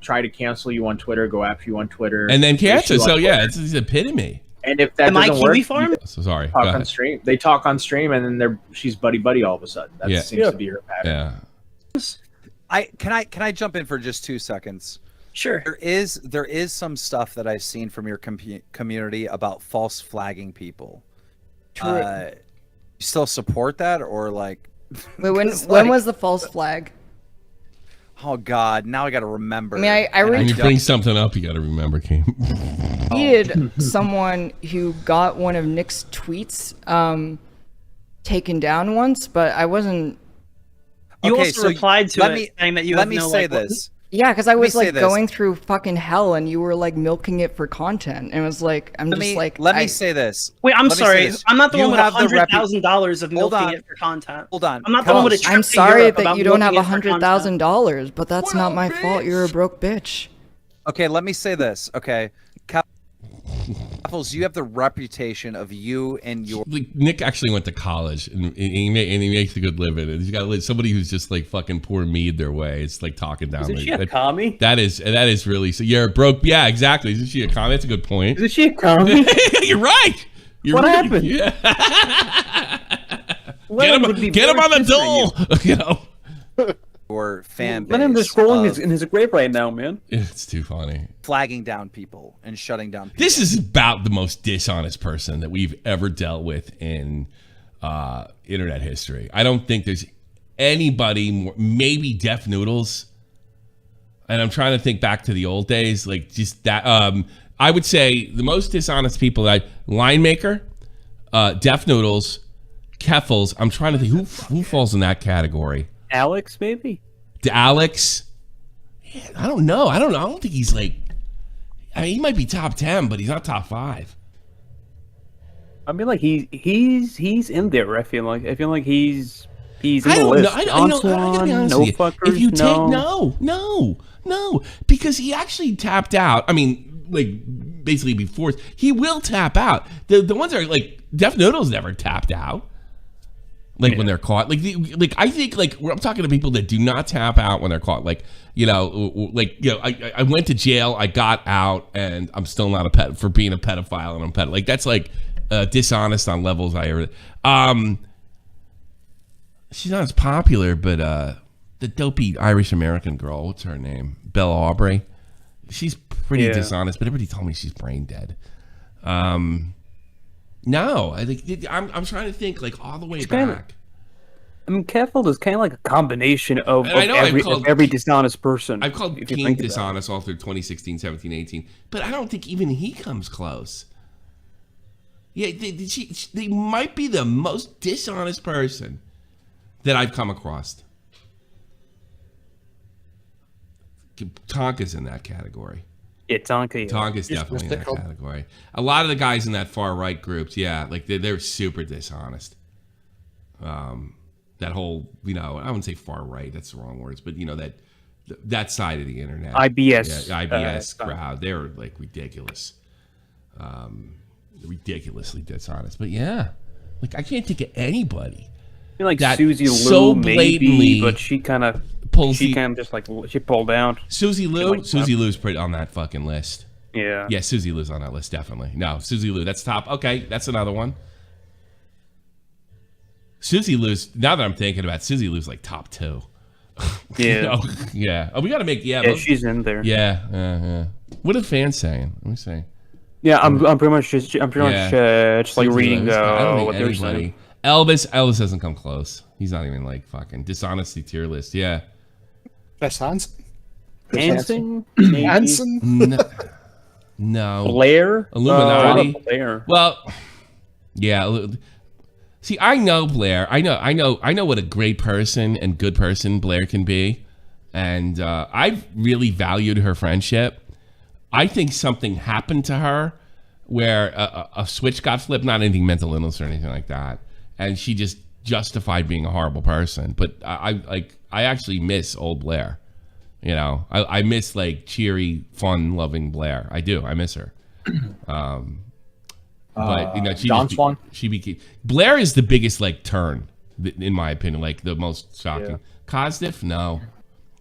try to cancel you on Twitter, go after you on Twitter, And then issue cancel. on So yeah, Twitter. it's the epitome. And if that Am I doesn't Kiwi work, Farm? So sorry. talk Go on ahead. stream. They talk on stream, and then she's buddy all of a sudden. That Yeah. seems to be her pattern. Yeah. Can I jump in for just 2 seconds? Sure. There is some stuff that I've seen from your community about false flagging people. True. You still support that or like? Wait, when 'cause, when like- was the false flag? Oh God! Now I got to remember. I mean, I And When you don't- bring something up, you got to remember, Keem. tweeted someone who got one of Nick's tweets taken down once, but I wasn't. You Okay, also so replied to let it me saying that you let have me no, say like, what- this. Yeah, because I was say like this. going through fucking hell, and you were like milking it for content, and it was like I'm Let just me like let I- me say this. Wait, I'm Let me say sorry. this. I'm not the You one with have the repu- $100,000 of Hold milking on. it for content. Hold on. I'm not the one with a trip I'm to sorry Europe that about you don't have milking it for content. $100,000, but that's not my Well, fault. You're a broke bitch. Okay, let me say this. Okay, Keffals, you have the reputation of you and your. Like, Nick actually went to college and he makes a good living. And he's got somebody who's just like fucking pour mead their way. It's like talking down. Isn't like, she a commie? That is really so. You're broke. Yeah, exactly. Isn't she a commie? That's a good point. Isn't she a commie? You're right. You're What right. happened? Yeah. Lennon would be Get him very on the pissed at dole. You know. Your fan base. Lennon just rolling of in his grave right now, man. It's too funny. flagging down people and shutting down people. This is about the most dishonest person that we've ever dealt with in internet history. I don't think there's anybody more, maybe Def Noodles. And I'm trying to think back to the old days, like just that. I would say the most dishonest people that Line Maker, Def Noodles, Keffals. I'm trying to think who falls in that category. Alex, maybe. Alex. Yeah, I don't know. I don't think he's like. I mean, he might be top 10, but he's not top 5. I mean, like he's in there. I feel like he's in I the don't list. know. I gotta be honest no with you. fuckers. If you no. take no, because he actually tapped out. I mean, like basically before he will tap out. The ones that are like Def Noodles never tapped out. Like when they're caught, I think I'm talking to people that do not tap out when they're caught. I went to jail, I got out, and I'm still not a pet for being a pedophile, and I'm pet. Like that's like dishonest on levels I ever. She's not as popular, but the dopey Irish American girl, what's her name? Bella Aubrey. She's pretty dishonest, but everybody told me she's brain dead. No, I think I'm trying to think like all the way back. I mean, Keffals is kind of like a combination of every dishonest person. I've called Keem dishonest all through 2016, 17, 18, but I don't think even he comes close. Yeah, they might be the most dishonest person that I've come across. Tonka's in that category. Yeah, Tonka. Tonka's definitely in that category. A lot of the guys in that far right groups, like they're super dishonest. That whole, I wouldn't say far right, that's the wrong words, but that side of the internet. IBS. Yeah, IBS crowd. They're like ridiculous. Ridiculously dishonest. But like I can't think of anybody. I feel like that Susie Lou so blatantly maybe, but she kind of just like she pulled out. Susie Lou's pretty on that fucking list. Yeah. Yeah, Susie Lou's on that list, definitely. No, Susie Lou, that's top. Okay, that's another one. Susie Lou's, now that I'm thinking about it, Susie Lou's like top 2. Yeah. Yeah. Oh, we got to make, she's in there. Yeah. What are the fans saying? Let me see. Yeah, I'm pretty much just like reading what they're saying. Elvis doesn't come close. He's not even like fucking dishonesty tier list. Yeah. Chris Hansen? No. Blair? Illuminati. Blair. Well, yeah. See, I know Blair. I know what a great person and good person Blair can be, and I've really valued her friendship. I think something happened to her where a switch got flipped, not anything mental illness or anything like that, and she just justified being a horrible person. But I actually miss old Blair. I miss like cheery, fun-loving Blair. I do. I miss her. But she became Blair is the biggest like turn in my opinion, like the most shocking. Kosdiff, no.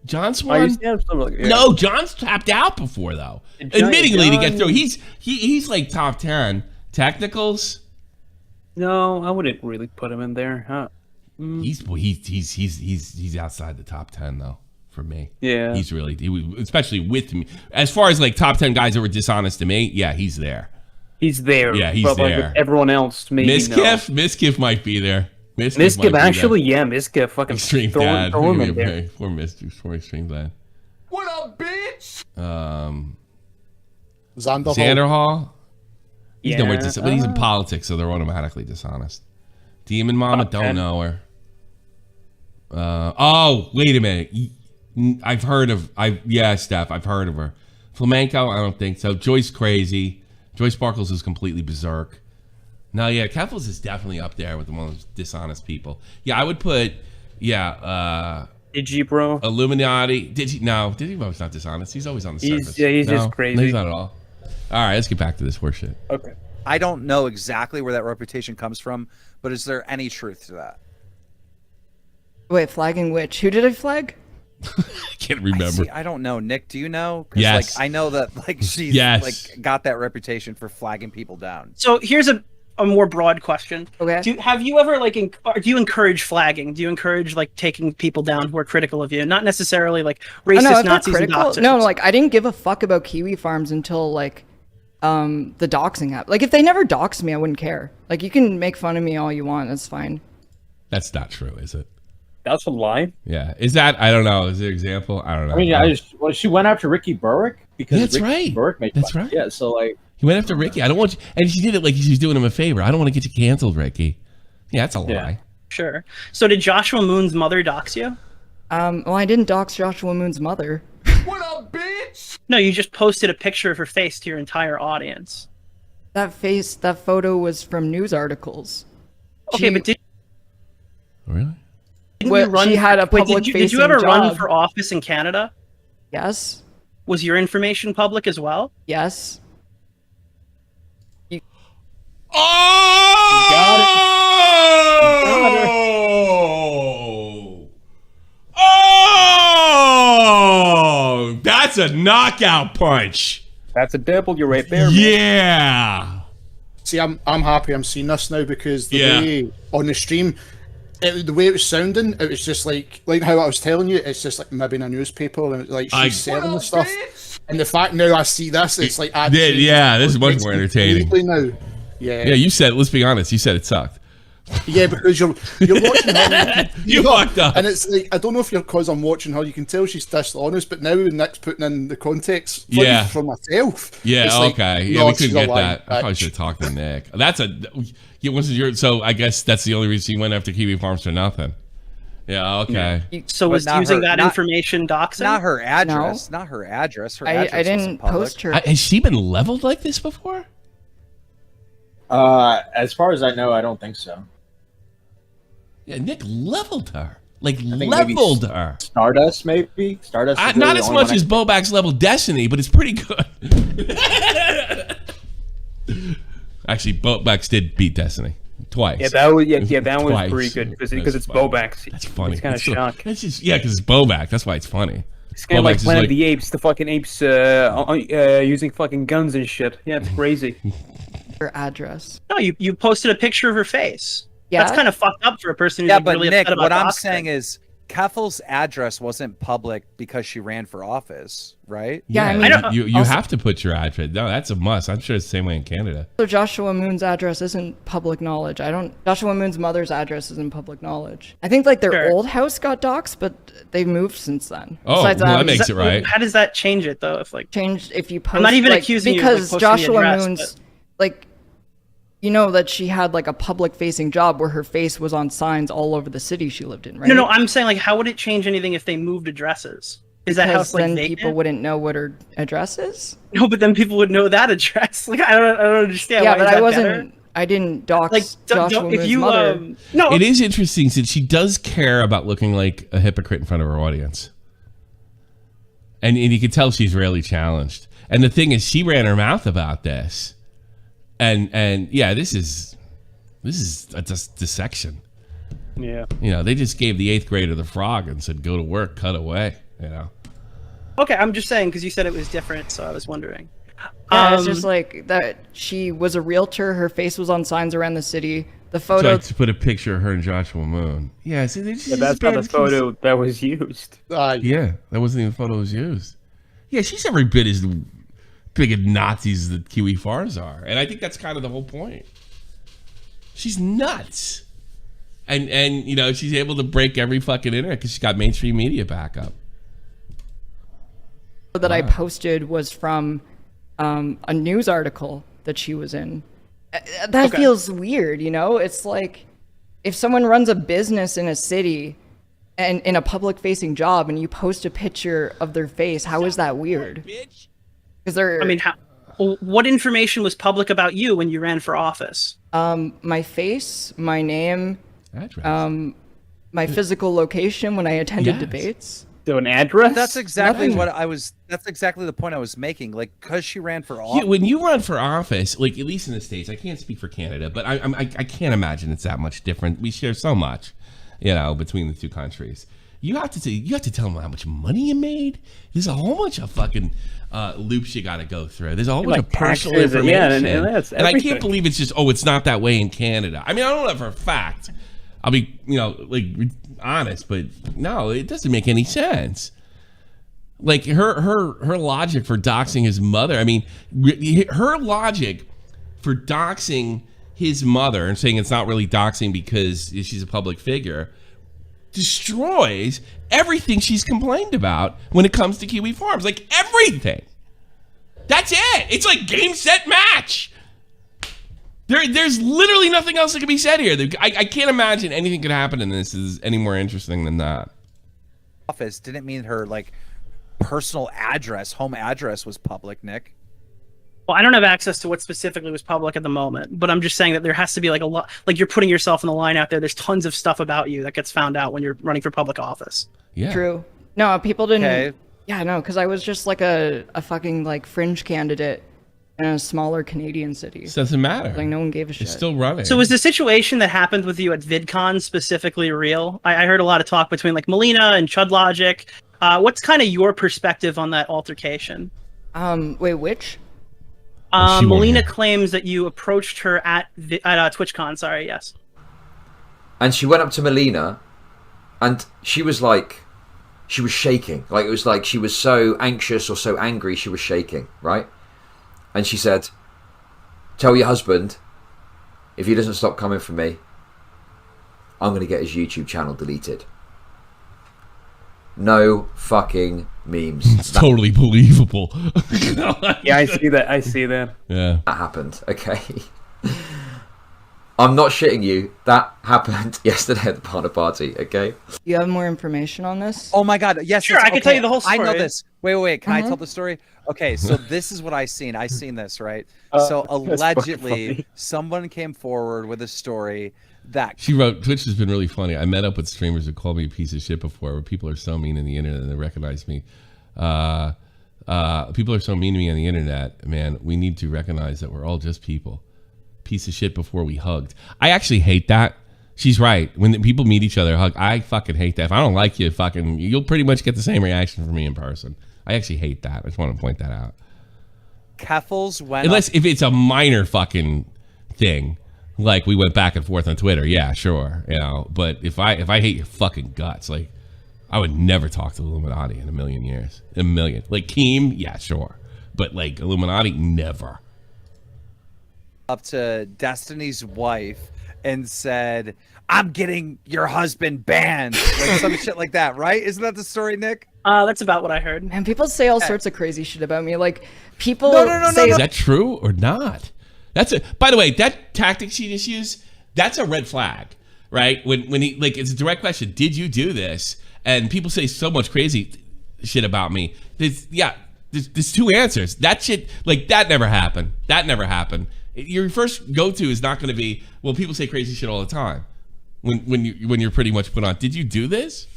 John Swan, no. John's tapped out before though. Admittingly, to get through, he's like top 10 technicals. No, I wouldn't really put him in there, huh? He's outside the top 10 though for me. Yeah, he's really, especially with me. As far as like top 10 guys that were dishonest to me, yeah, he's there. He's there. Yeah, he's but there. Like with everyone else, maybe Miskiff might be there. Miskiff actually, Miskiff fucking Extreme Dad. Throw him in there. Poor Extreme Dad. What up, bitch? Xander Hall. He's Yeah. nowhere but he's in politics, so they're automatically dishonest. Demon Mama, don't know her. Oh, wait a minute. I've heard of Steph. I've heard of her. Flamenco, I don't think so. Joyce Crazy. Joyce Sparkles is completely berserk. No, yeah, Keffals is definitely up there with the most dishonest people. Yeah, I would put, Digibro. Illuminati. Digibro's not dishonest. He's always on the surface. He's just crazy. No, he's not at all. All right, let's get back to this horseshit. Okay. I don't know exactly where that reputation comes from, but is there any truth to that? Wait, flagging which? Who did I flag? I can't remember. I don't know. Nick, do you know? 'Cause, Yes. Like, I know that she's got that reputation for flagging people down. So here's a more broad question. Okay. Have you ever do you encourage flagging? Do you encourage like taking people down who are critical of you? Not necessarily like racist Nazis and doxers. No, like I didn't give a fuck about Kiwi Farms until like the doxing app. Like if they never doxed me, I wouldn't care. Like you can make fun of me all you want, that's fine. That's not true, is it? That's a lie. Yeah. Is that? I don't know. Is there an example? I don't know. I mean, she went after Ricky Burrick because That's Ricky right. Burrick made That's fun. right. Yeah, so like He went after Ricky. I don't want you, and she did it like she was doing him a favor. I don't want to get you canceled, Ricky. Yeah, that's a lie. Sure. So did Joshua Moon's mother dox you? Well, I didn't dox Joshua Moon's mother. What up, bitch? No, you just posted a picture of her face to your entire audience. That photo was from news articles. Okay, but didn't Really? you run? She had a wait, public-facing did you ever run job. for office in Canada? Yes. Was your information public as well? Yes. Oh! Oh! That's a knockout punch. That's a W right there. Yeah. See, I'm happy I'm seeing this now because the Yeah. way on the stream, the way it was sounding, it was just like how I was telling you, it's just like maybe in a newspaper and like she's selling the stuff. And the fact now I see this, it's like actually, Yeah, this is much more entertaining. now. Yeah. Yeah, you said. Let's be honest. You said it sucked. Yeah, because you're watching her. You fucked up. And it's like, I don't know if you're because I'm watching her, you can tell she's dishonest, but now Nick's putting in the context for myself. Yeah, it's like, okay. Yeah, no, we couldn't she's a get lying that. I probably bitch. should have talked to Nick. That's a. So I guess that's the only reason you went after Kiwi Farms for nothing. Yeah, okay. So But was not using her- that not- information doxing? Not her address. Not her address. Her address I didn't wasn't public. post her. Has she been leveled like this before? as far as I know, I don't think so. Yeah, Nick leveled her. Like think maybe leveled her. Stardust, maybe? Stardust. is really Not the as only much one as Bobak's level Destiny, but it's pretty good. Actually, Bobak's did beat Destiny twice. Yeah, that was Twice. pretty good because That's it's funny. Bobax. That's funny. It's kind of That's so- shock. That's just because it's Bobak. That's why it's funny. It's kind of like Bobax is Planet like- of the Apes. The fucking apes using fucking guns and shit. Yeah, it's crazy. Her address. No, you posted a picture of her face. Yeah. That's kind of fucked up for a person who's Yeah, like, but really Nick, upset about what I'm doxing. saying is Keffals' address wasn't public because she ran for office, right? Yeah, I mean, you also- have to put your address. No, that's a must. I'm sure it's the same way in Canada. So Joshua Moon's address isn't public knowledge. Joshua Moon's mother's address isn't public knowledge. I think like their Sure. old house got doxxed, but they've moved since then. Oh, Besides well, that that, makes it right. How does that change it though? If like changed if you post. I'm not even like, accusing you of, like, because posting the Joshua address, Moon's like, you know that she had like a public-facing job where her face was on signs all over the city she lived in, right? no, I'm saying like how would it change anything if they moved addresses? Is that Because house like then vacant? people wouldn't know what her address is. No, but then people would know that address. Like I don't understand. Yeah, why but is I that wasn't. better? I didn't dox Like Joshua if Moon's you mother. no, It is interesting since she does care about looking like a hypocrite in front of her audience. And you can tell she's really challenged. And the thing is, she ran her mouth about this. And yeah, this is a dissection. Yeah. You know, they just gave the 8th grader the frog and said, go to work, cut away, you know. Okay, I'm just saying because you said it was different, so I was wondering. Yeah, it's just like that. She was a realtor. Her face was on signs around the city. The So photo. I just put a picture of her and Joshua Moon. Yeah, see, they just Yeah, that's not the photo that was used. Yeah, that wasn't even the photo that was used. Yeah, she's every bit as big a Nazis as the Kiwi Farms are. And I think that's kind of the whole point. She's nuts. And you know, she's able to break every fucking internet because she's got mainstream media backup. that I posted was from a news article that she was in. That feels weird, you know? It's like if someone runs a business in a city and in a public-facing job and you post a picture of their face, how is that weird? Because they're. I mean, what information was public about you when you ran for office? My face, my name, Address. my physical location when I attended Yes. debates. So an address? That's exactly Nothing. what I was. That's exactly the point I was making. Like, because she ran for Yeah, office. when you run for office, like at least in the States, I can't speak for Canada, but I can't imagine it's that much different. We share so much, you know, between the two countries. You have to tell them how much money you made. There's a whole bunch of fucking loops you got to go through. There's a whole bunch Like of personal taxes, information, yeah, and that's and I everything. can't believe it's just it's not that way in Canada. I mean, I don't know for a fact. I'll be like honest, but no, it doesn't make any sense. Like her logic for doxing his mother. I mean, her logic for doxing his mother and saying it's not really doxing because she's a public figure destroys everything she's complained about when it comes to Kiwi Farms. Like everything. That's it. It's like game, set, match. There's literally nothing else that can be said here. I can't imagine anything could happen in this is any more interesting than that. Office didn't mean her like personal address, home address was public, Nick. Well, I don't have access to what specifically was public at the moment, but I'm just saying that there has to be like a lot, like you're putting yourself in the line out there. There's tons of stuff about you that gets found out when you're running for public office. Yeah. True. No, people didn't. Okay. Yeah, no, because I was just like a fucking like fringe candidate in a smaller Canadian city. It doesn't matter. Like no one gave a shit. It's still running. So was the situation that happened with you at VidCon specifically real? I heard a lot of talk between like Melina and Chud Logic. What's kind of your perspective on that altercation? Wait, which? Melina claims that you approached her at TwitchCon. Sorry, yes. And she went up to Melina, and she was like, she was shaking. Like it was like she was so anxious or so angry, she was shaking, right? And she said, "Tell your husband, if he doesn't stop coming for me, I'm going to get his YouTube channel deleted." No fucking memes. It's totally believable. Yeah, I see that. I see that. Yeah. That happened, okay? I'm not shitting you. That happened yesterday at the partner party, okay? You have more information on this? Oh my god, yes. Sure, I can tell you the whole I know story. this. Wait, can I tell the story? Okay, so this is what I seen this, right? So allegedly someone came forward with a story that She wrote, Twitch has been really funny. I met up with streamers who called me a piece of shit before, where people are so mean on the internet and they recognize me. People are so mean to me on the internet, man. We need to recognize that we're all just people. Piece of shit before we hugged. I actually hate that. She's right. When people meet each other, hug. I fucking hate that. If I don't like you, you'll pretty much get the same reaction from me in person. I actually hate that. I just want to point that out. Keffals went Unless if it's a minor fucking thing, like we went back and forth on Twitter, yeah, sure, you know. But if I hate your fucking guts, like I would never talk to Illuminati in a million years. A million. Like Keem, yeah, sure. But like Illuminati, never. up to Destiny's wife and said, "I'm getting your husband banned," like some shit like that, right? Isn't that the story, Nick? That's about what I heard. And people say all sorts of crazy shit about me. Like people No. say Is that true or not? That's a. By the way, that tactic she just used, that's a red flag, right? When he like, it's a direct question. Did you do this? And people say so much crazy shit about me. There's two answers. That shit, like that never happened. That never happened. Your first go-to is not going to be, well, people say crazy shit all the time. When you're pretty much put on. Did you do this?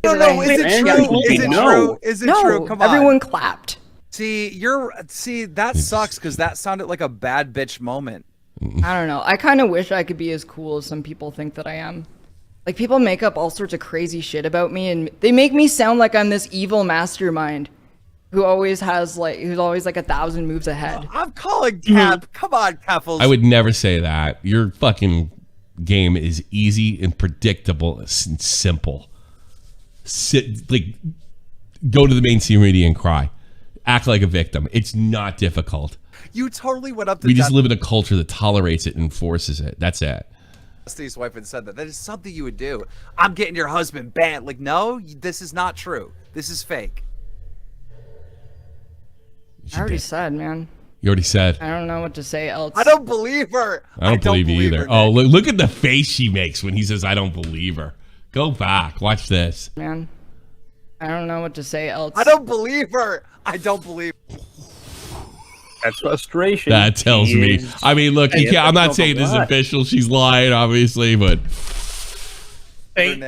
No. Is it true? Is it true? Is it true? Come on. Everyone clapped. See, that sucks because that sounded like a bad bitch moment. I don't know. I kind of wish I could be as cool as some people think that I am. Like people make up all sorts of crazy shit about me, and they make me sound like I'm this evil mastermind who's always like 1,000 moves ahead. I'm calling Cap. Come on, Keffals. I would never say that. Your fucking game is easy and predictable and simple. Go to the mainstream media and cry. Act like a victim. It's not difficult. You totally went up to We just live in a culture that tolerates it and enforces it. That's it. Dusty's wife and said that. That is something you would do. I'm getting your husband banned. Like, no, this is not true. This is fake. I already said, man. You already said. I don't know what to say else. I don't believe her. I don't believe you either. her, Oh, look at the face she makes when he says, "I don't believe her." Go back. Watch this. Man, I don't know what to say else. I don't believe her. I don't believe her. That's frustration. That tells me. I mean, look, you can't, I'm not that's saying a this is lot. official. She's lying, obviously, but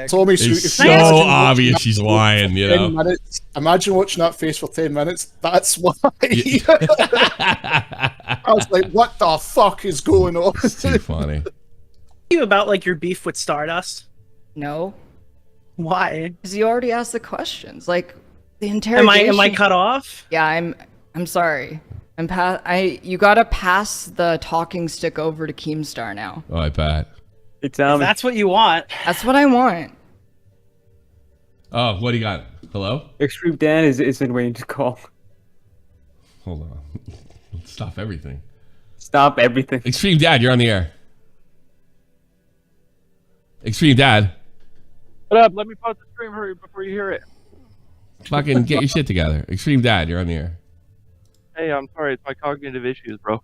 Told me it's so obvious she's lying, you 10 know. minutes. Imagine watching that face for 10 minutes. That's why. I was like, what the fuck is going on? It's too funny. You about like your beef with Stardust? No, Why? because you already asked the questions. Like the Am interrogation. I cut off? Yeah, I'm sorry. You gotta pass the talking stick over to Keemstar now. Oh, I bet. Hey, If Tom, that's what you want. That's what I want. Oh, what do you got? Hello? ExtremeDad is waiting to call. Hold on. Let's stop everything. Stop everything. Extreme Dad, you're on the air. Extreme Dad. What up? Let me pause the stream. Hurry before you hear it. Fucking get your shit together. Extreme Dad, you're on the air. Hey, I'm sorry. It's my cognitive issues, bro.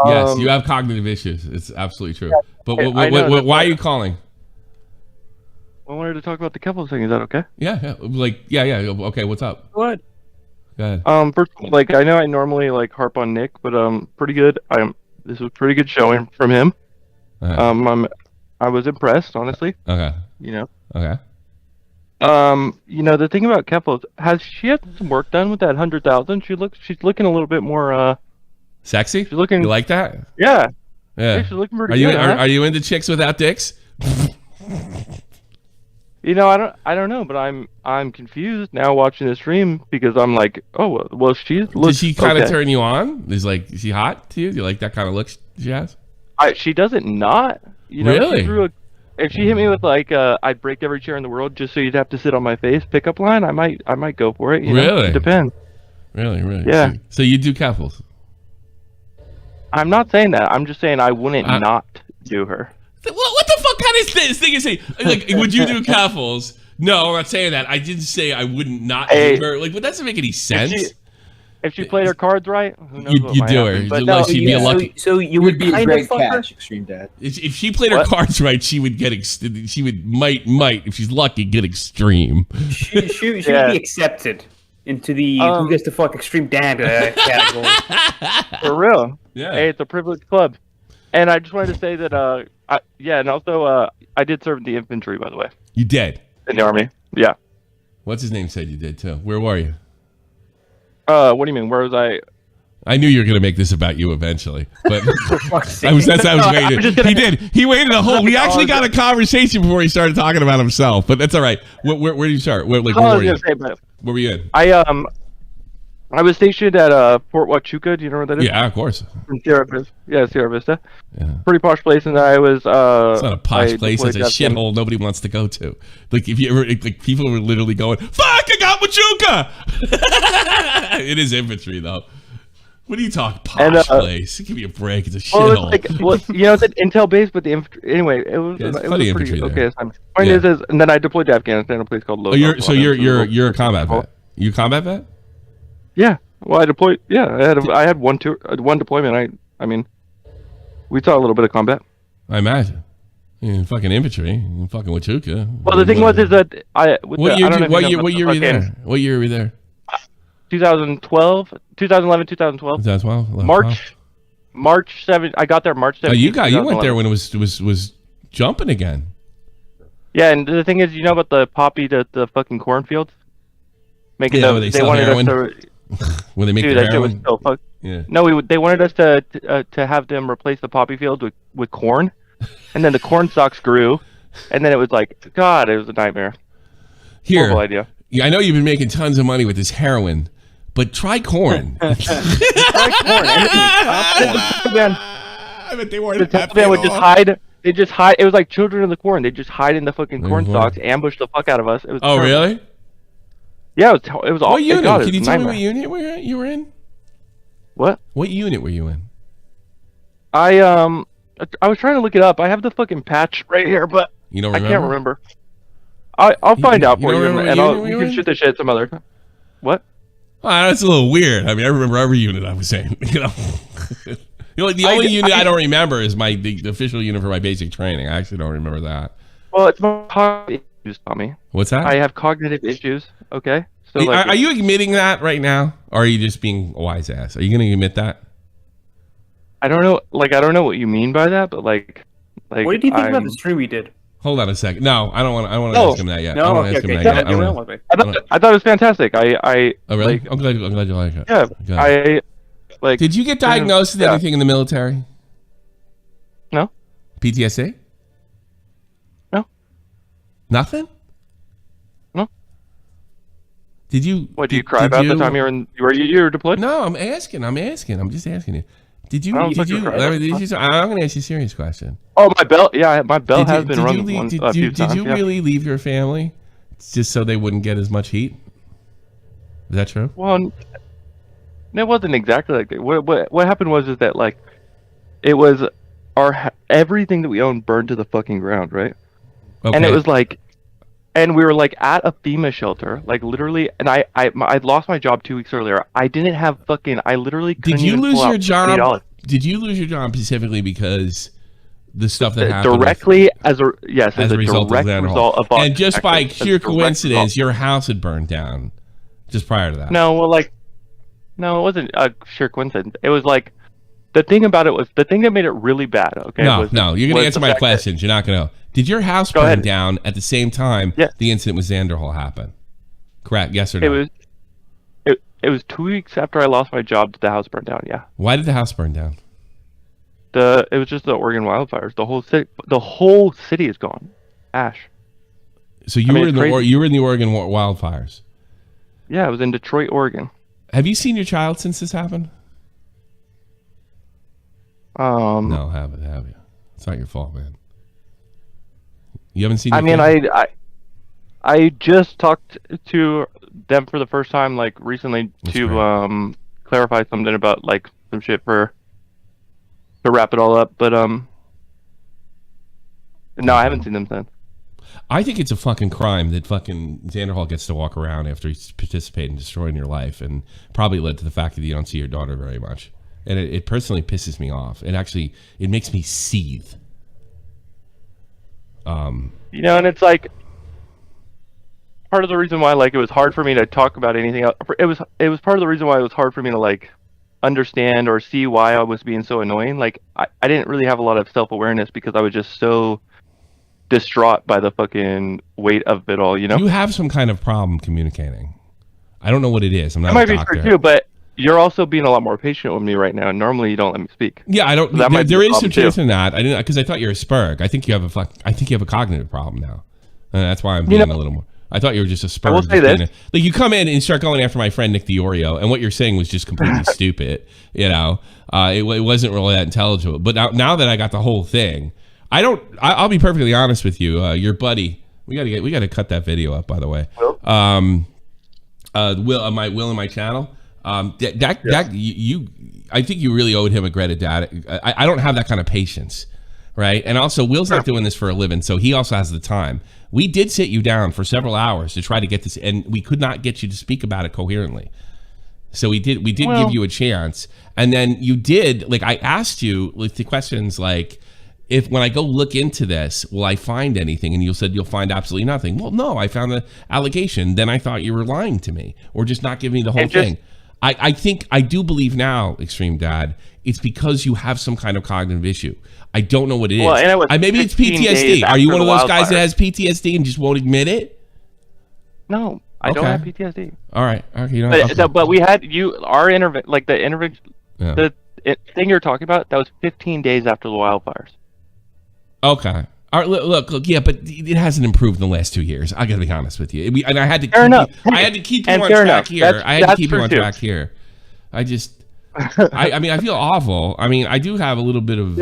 Yes, you have cognitive issues. It's absolutely true. Yeah, But why are you calling? I wanted to talk about the Keffals thing. Is that okay? Yeah. Okay, what's up? What? Go ahead. First, like, I know I normally like harp on Nick, but pretty good. This was pretty good showing from him. I was impressed, honestly. Okay. You know. Okay. The thing about Keffals, has she had some work done with that 100,000? She's looking a little bit more sexy. She's looking. You like that? Yeah. Yeah. She's looking pretty good. Are you into chicks without dicks? I don't know, but I'm confused now watching the stream because I'm like, oh well, Does she kind of turn you on? Is she hot to you? Do you like that kind of look she has? She doesn't not. Really? If she hit me with like I'd break every chair in the world just so you'd have to sit on my face pickup line, I might go for it. Really? It depends. Really? Yeah. So you do Keffals? I'm not saying that. I'm just saying I wouldn't not do her. What the fuck kind of thing is saying? Like, would you do Keffals? No, I'm not saying that. I didn't say I wouldn't not do her. Like, but that doesn't make any sense. If she played her cards right, who knows you do her. But no, she'd be a lucky. So you would be a great catch, Extreme Dad. If she played her cards right, she would get. She would might if she's lucky get extreme. She would be accepted into the who gets to fuck Extreme Dad category. For real. Yeah. Hey, it's a privileged club. And I just wanted to say that and also I did serve in the infantry, by the way. You did? In the army. Yeah. What's his name said you did too? Where were you? What do you mean? Where was I? I knew you were going to make this about you eventually, but that's what I was waiting. He did. He waited a whole. We actually got a conversation before he started talking about himself, but that's all right. Where did you start? Where were you? Where were you in? I was stationed at Fort Huachuca. Do you know where that is? Yeah, of course. In Sierra Vista. Yeah, Sierra Vista. Yeah. Pretty posh place, and I was. It's not a posh place. It's a shithole nobody wants to go to. Like if you ever, like people were literally going, "Fuck, I got Huachuca." It is infantry though. What are you talking? Posh place? Give me a break. It's a shithole. It's an intel base, but the infantry. Anyway, it was. Yeah, it was a pretty okay. assignment. Point is, and then I deployed to Afghanistan, a place called. You're a combat vet. You a combat vet? Yeah. Well, I deployed. Yeah, I had one deployment. I mean, we saw a little bit of combat. I imagine. In fucking infantry, in fucking Huachuca. Well, the thing was that What year were you there? What year were you there? 2012, 2011, 2012. 2012. March 7. I got there March 7. Oh, you went there when it was jumping again. Yeah, and the thing is, you know about the poppy, the fucking cornfields? Making they wanted heroin? Us to. When they make the heroin? Yeah. No, they wanted us to have them replace the poppy fields with corn, and then the corn stalks grew, and then it was like, God, it was a nightmare. Horrible idea. Yeah, I know you've been making tons of money with this heroin, but try corn. Try corn. I bet they weren't. The Taliban would just hide. They just hide. It was like children of the corn. They just hide in the fucking corn stalks, ambush the fuck out of us. It was terrible. Really? Yeah, it was all. What unit? Can you tell me what unit you were in? What? What unit were you in? I was trying to look it up. I have the fucking patch right here, but you don't remember? I can't remember. I'll find out for you, and you can shoot the shit some other time. What? Oh, that's a little weird. I mean, I remember every unit I was saying. The only unit I don't remember is the official unit for my basic training. I actually don't remember that. Well, it's my cognitive issues, Tommy. What's that? I have cognitive issues. Okay. So are you admitting that right now, or are you just being a wise ass? Are you going to admit that? I don't know. I don't know what you mean by that, but like. What did you think about the stream we did? Hold on a second. No, I don't want to ask him that yet. No, I thought it was fantastic. Oh, really? I'm glad you like it. Yeah. Did you get diagnosed with anything in the military? No. PTSD? No. Nothing? No. Did you? What, did you cry about the time you were deployed? No, I'm asking. I'm just asking you. I'm going to ask you a serious question. Oh, my belt. Yeah, my belt has been rung a few times. Did you really leave your family just so they wouldn't get as much heat? Is that true? Well, it wasn't exactly like that. What happened was that it was everything that we owned burned to the fucking ground, right? Okay. And it was like and we were like at a FEMA shelter, like literally, and I lost my job 2 weeks earlier. I didn't have fucking. I literally couldn't Did you even lose pull your out job? $20. Did you lose your job specifically because the stuff that happened directly as a result direct of result of and just by as a sheer direct coincidence, result. your house had burned down just prior to that. No, well, like, no, it wasn't a sheer coincidence. It was like the thing about it was the thing that made it really bad. Okay, No, was, no, you're going was to answer the my fact that- questions. You're not going to. Did your house Go burn ahead. down at the same time the incident with Xanderhall happened? Correct. Yes or no? It was 2 weeks after I lost my job that the house burned down. Yeah. Why did the house burn down? It was just the Oregon wildfires. The whole city is gone. Ash. So you were in the Oregon wildfires. Yeah, I was in Detroit, Oregon. Have you seen your child since this happened? No, have you? It's not your fault, man. You haven't seen. I mean, I just talked to them for the first time, like recently, to clarify something about like some shit to wrap it all up. But no, I haven't seen them since. I think it's a fucking crime that fucking Xanderhall gets to walk around after he's participated in destroying your life, and probably led to the fact that you don't see your daughter very much. And it personally pisses me off. It makes me seethe. You know, and it's like part of the reason why like it was hard for me to talk about anything else. It was part of the reason why it was hard for me to like understand or see why I was being so annoying. Like I didn't really have a lot of self-awareness because I was just so distraught by the fucking weight of it all, you know? You have some kind of problem communicating. I don't know what it is. I'm not That might a be doctor. true too, but you're also being a lot more patient with me right now. And normally you don't let me speak. Yeah, I don't. So that might be there a is some problem, too. truth in that. I didn't because I thought you were a Spurg. I think you have a cognitive problem now, and that's why I'm being a little more. I thought you were just a Spurg. I will say this. Like you come in and start going after my friend Nick DeOrio, and what you're saying was just completely stupid. You know, it wasn't really that intelligible. But now that I got the whole thing, I'll be perfectly honest with you. Your buddy, we gotta cut that video up. By the way, Will in my channel. I think you really owed him a Greta dad. I don't have that kind of patience, right? And also, Will's not doing this for a living, so he also has the time. We did sit you down for several hours to try to get this, and we could not get you to speak about it coherently. So we did give you a chance, and then you did. Like I asked you with the questions like, when I go look into this, will I find anything? And you said you'll find absolutely nothing. Well, no, I found the allegation. Then I thought you were lying to me or just not giving me the whole thing. I do believe now, Extreme Dad, it's because you have some kind of cognitive issue. I don't know what it is. Well, and it was maybe it's 15 days PTSD. Are you one of those after the guys that wildfire. has PTSD and just won't admit it? No, I don't have PTSD. All right. Okay. You know, But we had the intervention, Yeah. the thing you're talking about, that was 15 days after the wildfires. Okay. All right, look, yeah, but it hasn't improved in the last 2 years. I got to be honest with you. And I had to keep you on track here. I had to keep you on track here. I just, I mean, I feel awful. I mean, I do have a little bit of,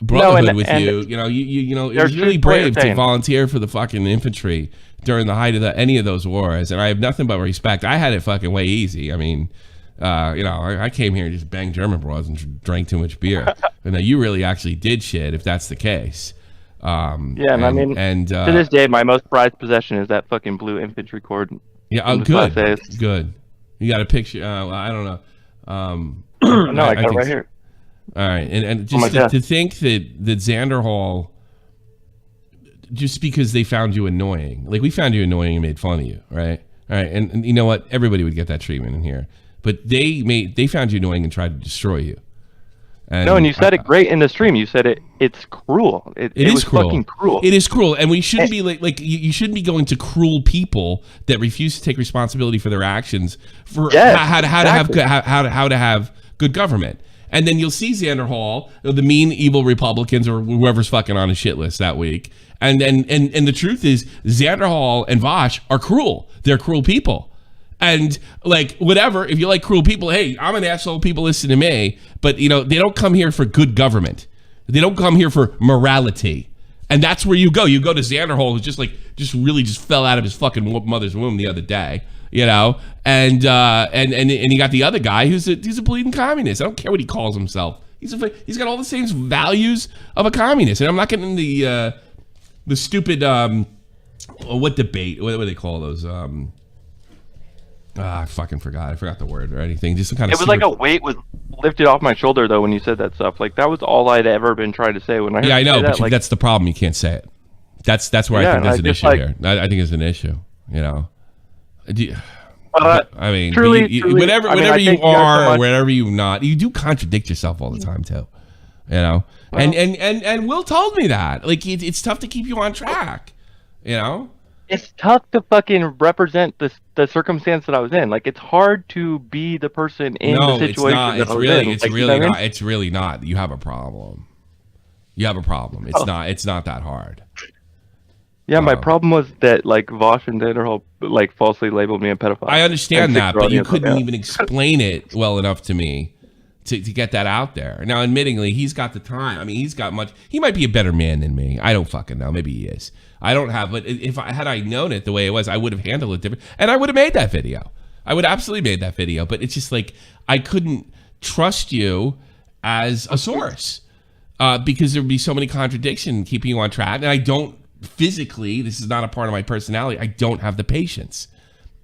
brotherhood with you. You know, it was really brave to volunteer for the fucking infantry during the height of any of those wars, and I have nothing but respect. I had it fucking way easy. I mean, I came here and just banged German broads and drank too much beer. And you really actually did shit, if that's the case. To this day, my most prized possession is that fucking blue infantry cord. Yeah, good. You got a picture? I don't know. No, I got it right here. All right, and just to think that Xanderhall, just because they found you annoying, like we found you annoying and made fun of you, right? All right, and you know what? Everybody would get that treatment in here, but they found you annoying and tried to destroy you. And you said it great in the stream. You said it's cruel. It was cruel. Fucking cruel. It is cruel, and we shouldn't be like you shouldn't be going to cruel people that refuse to take responsibility for their actions for how to have good government. And then you'll see Xanderhall, the mean evil Republicans or whoever's fucking on his shit list that week. And the truth is Xanderhall and Vosh are cruel. They're cruel people. And like whatever, if you like cruel people, hey, I'm an asshole, people listen to me. But they don't come here for good government. They don't come here for morality. And that's where you go. You go to Xanderhall, who just fell out of his fucking mother's womb the other day. And you got the other guy who's a bleeding communist. I don't care what he calls himself. He's got all the same values of a communist. And I'm not getting the stupid what debate? What do they call those? I fucking forgot. I forgot the word or anything. Just some kind of. It was like a weight was lifted off my shoulder though when you said that stuff. Like that was all I'd ever been trying to say when I heard Yeah, I know, say but that, like, that's the problem. You can't say it. That's where I think there's an issue here. I think there's an issue. You know. I mean, truly, whatever I mean, whatever I you think you guys are so or much- whatever you not, you do contradict yourself all the time too. You know, and Will told me that. Like it's tough to keep you on track. You know. It's tough to fucking represent the circumstance that I was in. Like it's hard to be the person in the situation that it's I was really, in. It's Like, really you know what I not. mean? It's really not. You have a problem. You have a problem. It's not. It's not that hard. Yeah, my problem was that like Vosh and Vanderholt like falsely labeled me a pedophile. I understand And that, kicked their but you audience couldn't out. even explain it well enough to me to get that out there. Now, admittingly, he's got the time. I mean, he's got much. He might be a better man than me. I don't fucking know. Maybe he is. I don't have. But if I had known it the way it was, I would have handled it different, and I would have made that video. I would absolutely made that video. But it's just like I couldn't trust you as a source because there would be so many contradictions keeping you on track, and I don't. Physically, this is not a part of my personality. I don't have the patience,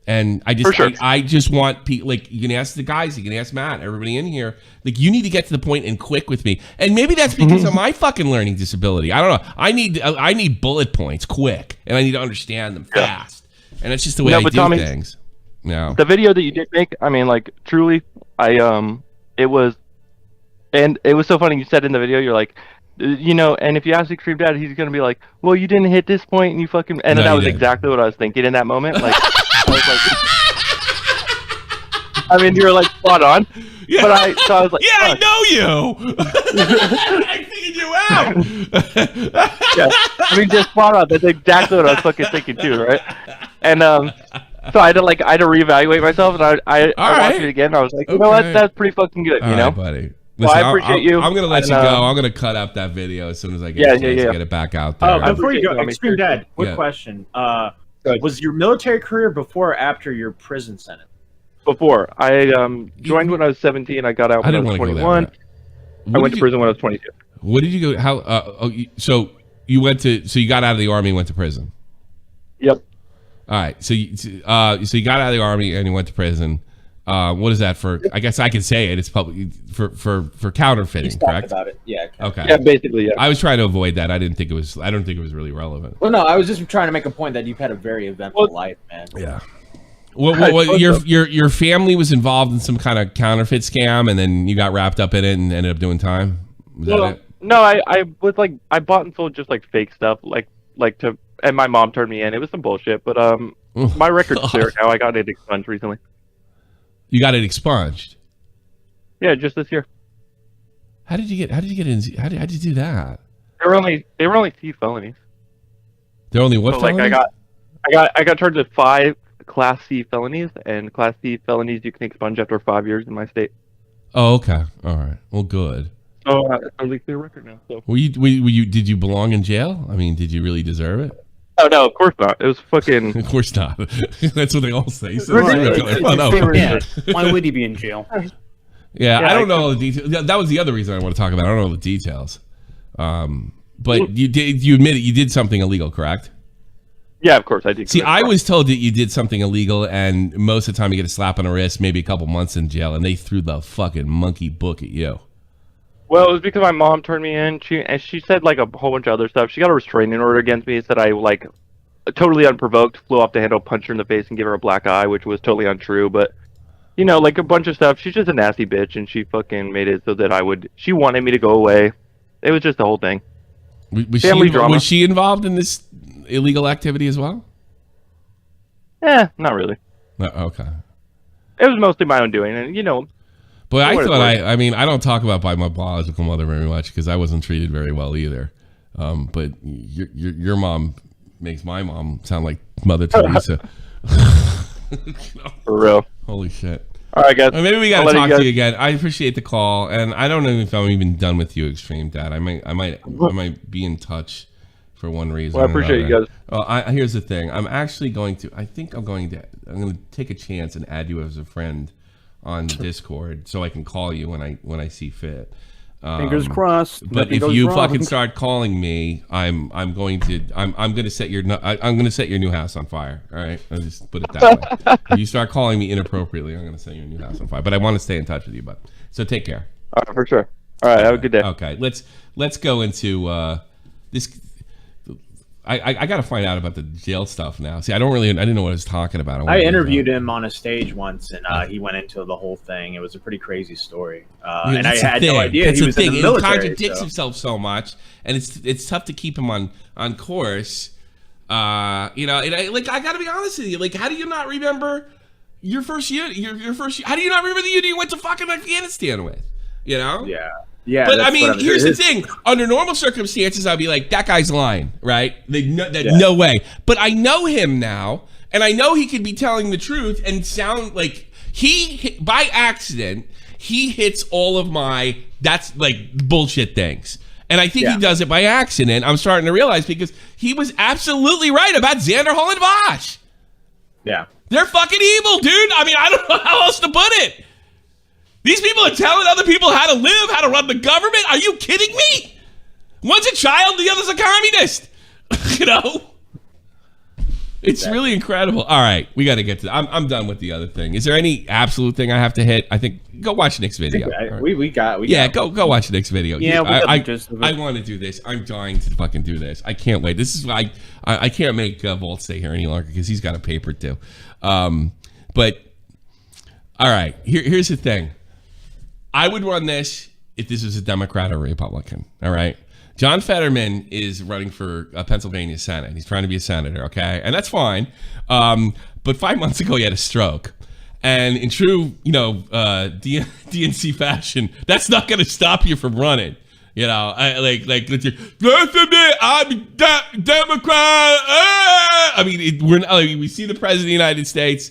and I just I just want people like you can ask the guys, you can ask Matt, everybody in here. Like you need to get to the point and quick with me, and maybe that's because of my fucking learning disability. I don't know. I need bullet points quick, and I need to understand them fast, and that's just the way I do things. No, the video that you did make, I mean, like truly, it was so funny. You said in the video, you're like. You know, and if you ask Extreme Dad, he's gonna be like, "Well, you didn't hit this point, and you fucking." And that was exactly what I was thinking in that moment. Like, I was like, I mean, you were like spot on. Yeah. But I was like, yeah, I know you. I figured you out. Yeah, I mean, just spot on. That's exactly what I was fucking thinking too, right? And so I had to reevaluate myself, and I watched it again. And I was like, you know what? That's pretty fucking good, you know, buddy. Listen, well, I appreciate you. I'm gonna let you go. I'm gonna cut up that video as soon as I get a chance to get it back out there. Before you go, Extreme Dad, quick question. Was your military career before or after your prison sentence? Before. I joined when I was 17. I got out when I was 21. I went to prison when I was 22. What did you go? How? So you went to? So you got out of the army and went to prison. Yep. All right. So you got out of the army and you went to prison. What is that for? I guess I can say it. It's public for counterfeiting, correct? About it. Yeah. Okay. Yeah, basically, yeah. I was trying to avoid that. I don't think it was really relevant. Well, no, I was just trying to make a point that you've had a very eventful life, man. Yeah. Well, your family was involved in some kind of counterfeit scam, and then you got wrapped up in it and ended up doing time. Was that it? No, I was like I bought and sold just like fake stuff, and my mom turned me in. It was some bullshit, but my record's clear now. I got it expunged recently. You got it expunged? Yeah, just this year. How did you get in? How did you do that? They were only C felonies. They're only what felonies? Like I got charged with 5 Class C felonies, and Class C felonies you can expunge after 5 years in my state. Oh, okay. All right. Well, good. So it's a totally clear record now. So. Were you? Did you belong in jail? I mean, did you really deserve it? Oh no, of course not. It was fucking. Of course not. That's what they all say. So Why would he be in jail? Yeah, I don't know all the details. That was the other reason I want to talk about. I don't know the details. But you admit it. You did something illegal, correct? Yeah, of course I did. See, I was told that you did something illegal, and most of the time you get a slap on the wrist, maybe a couple months in jail, and they threw the fucking monkey book at you. Well, it was because my mom turned me in. She said like a whole bunch of other stuff. She got a restraining order against me. Said I like totally unprovoked flew off the handle, punched her in the face, and gave her a black eye, which was totally untrue. But you know, like a bunch of stuff. She's just a nasty bitch, and she fucking made it so that she wanted me to go away. It was just the whole thing. Family drama. Was she involved in this illegal activity as well? Not really. Okay. It was mostly my own doing, and you know. But I thought I mean, I don't talk about my biological mother very much because I wasn't treated very well either. But your mom makes my mom sound like Mother Teresa. For real. Holy shit. All right, guys. Well, maybe we got to talk to you again. I appreciate the call, and I don't know if I'm even done with you, Extreme Dad. I might be in touch for one reason. Well, I appreciate you guys. Well, here's the thing. I'm going to take a chance and add you as a friend on Discord so I can call you when I see fit. Fingers crossed. But nothing if goes you wrong. fucking start calling me, I'm going to set your new house on fire. All right, I'll just put it that way. If you start calling me inappropriately, I'm gonna set your new house on fire. But I want to stay in touch with you, bud. So take care. All right, for sure. All right, have a good day. Okay, let's go into this. I got to find out about the jail stuff now. See, I didn't know what I was talking about. I interviewed him on a stage once, and he went into the whole thing. It was a pretty crazy story, and I had no idea he was in the military. He contradicts himself so much, and it's tough to keep him on course. I got to be honest with you. Like, how do you not remember your first year? Your first year? How do you not remember the year you went to fucking Afghanistan with? You know? Yeah. Yeah, but I mean, here's the thing. Under normal circumstances, I'd be like, that guy's lying, right? No way. But I know him now, and I know he could be telling the truth and sound like by accident, he hits all of my, that's like bullshit things. And I think he does it by accident. I'm starting to realize because he was absolutely right about Xander Holland Bosch. Yeah. They're fucking evil, dude. I mean, I don't know how else to put it. These people are telling other people how to live, how to run the government. Are you kidding me? One's a child, the other's a communist. You know? It's really incredible. All right, we got to get to that. I'm done with the other thing. Is there any absolute thing I have to hit? I think go watch Nick's video. Go watch Nick's video. Yeah, I want to do this. I'm dying to fucking do this. I can't wait. This is why I can't make Walt stay here any longer because he's got a paper too. But all right, here's the thing. I would run this if this was a Democrat or a Republican. All right. John Fetterman is running for Pennsylvania Senate. He's trying to be a senator. Okay. And that's fine. But 5 months ago, he had a stroke. And in true, DNC fashion, that's not going to stop you from running. You know, I'm Democrat. I mean, we see the president of the United States.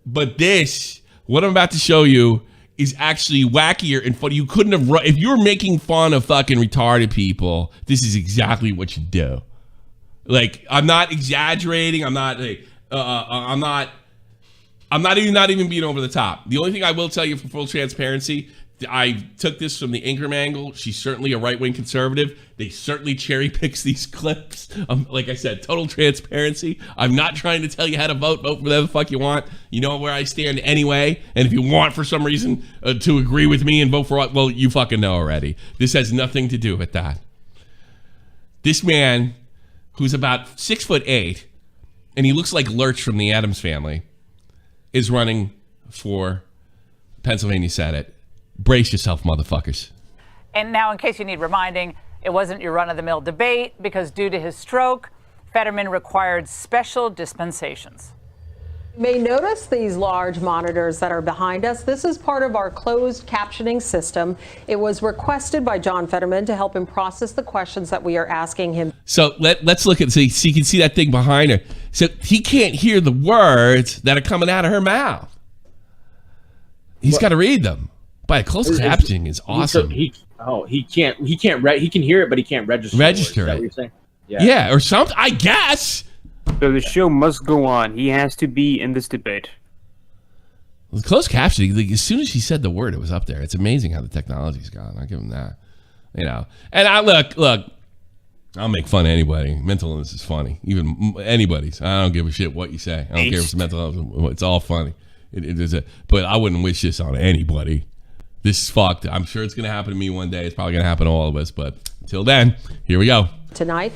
But this, what I'm about to show you, is actually wackier and funny. You couldn't have run if you were making fun of fucking retarded people. This is exactly what you do. Like, I'm not exaggerating. I'm not even being over the top. The only thing I will tell you for full transparency, I took this from the Ingram angle. She's certainly a right-wing conservative. They certainly cherry picks these clips. Like I said, total transparency. I'm not trying to tell you how to vote. Vote for whatever the fuck you want. You know where I stand anyway. And if you want for some reason to agree with me and vote for what, well, you fucking know already. This has nothing to do with that. This man, who's about 6'8", and he looks like Lurch from the Addams Family, is running for Pennsylvania Senate. Brace yourself, motherfuckers. And now, in case you need reminding, it wasn't your run-of-the-mill debate because due to his stroke, Fetterman required special dispensations. You may notice these large monitors that are behind us. This is part of our closed captioning system. It was requested by John Fetterman to help him process the questions that we are asking him. So let's look at, so you can see that thing behind her. So he can't hear the words that are coming out of her mouth. He's got to read them. By closed captioning is awesome. He can hear it, but he can't register it. What you're saying? Yeah, or something, I guess. So the show must go on. He has to be in this debate. With closed captioning, like, as soon as she said the word, it was up there. It's amazing how the technology's gone. I'll give him that. You know, and I look, I'll make fun of anybody. Mental illness is funny, even anybody's. I don't give a shit what you say. I don't care if it's mental illness. It's all funny. It is but I wouldn't wish this on anybody. This is fucked. I'm sure it's going to happen to me one day. It's probably going to happen to all of us. But until then, here we go. Tonight.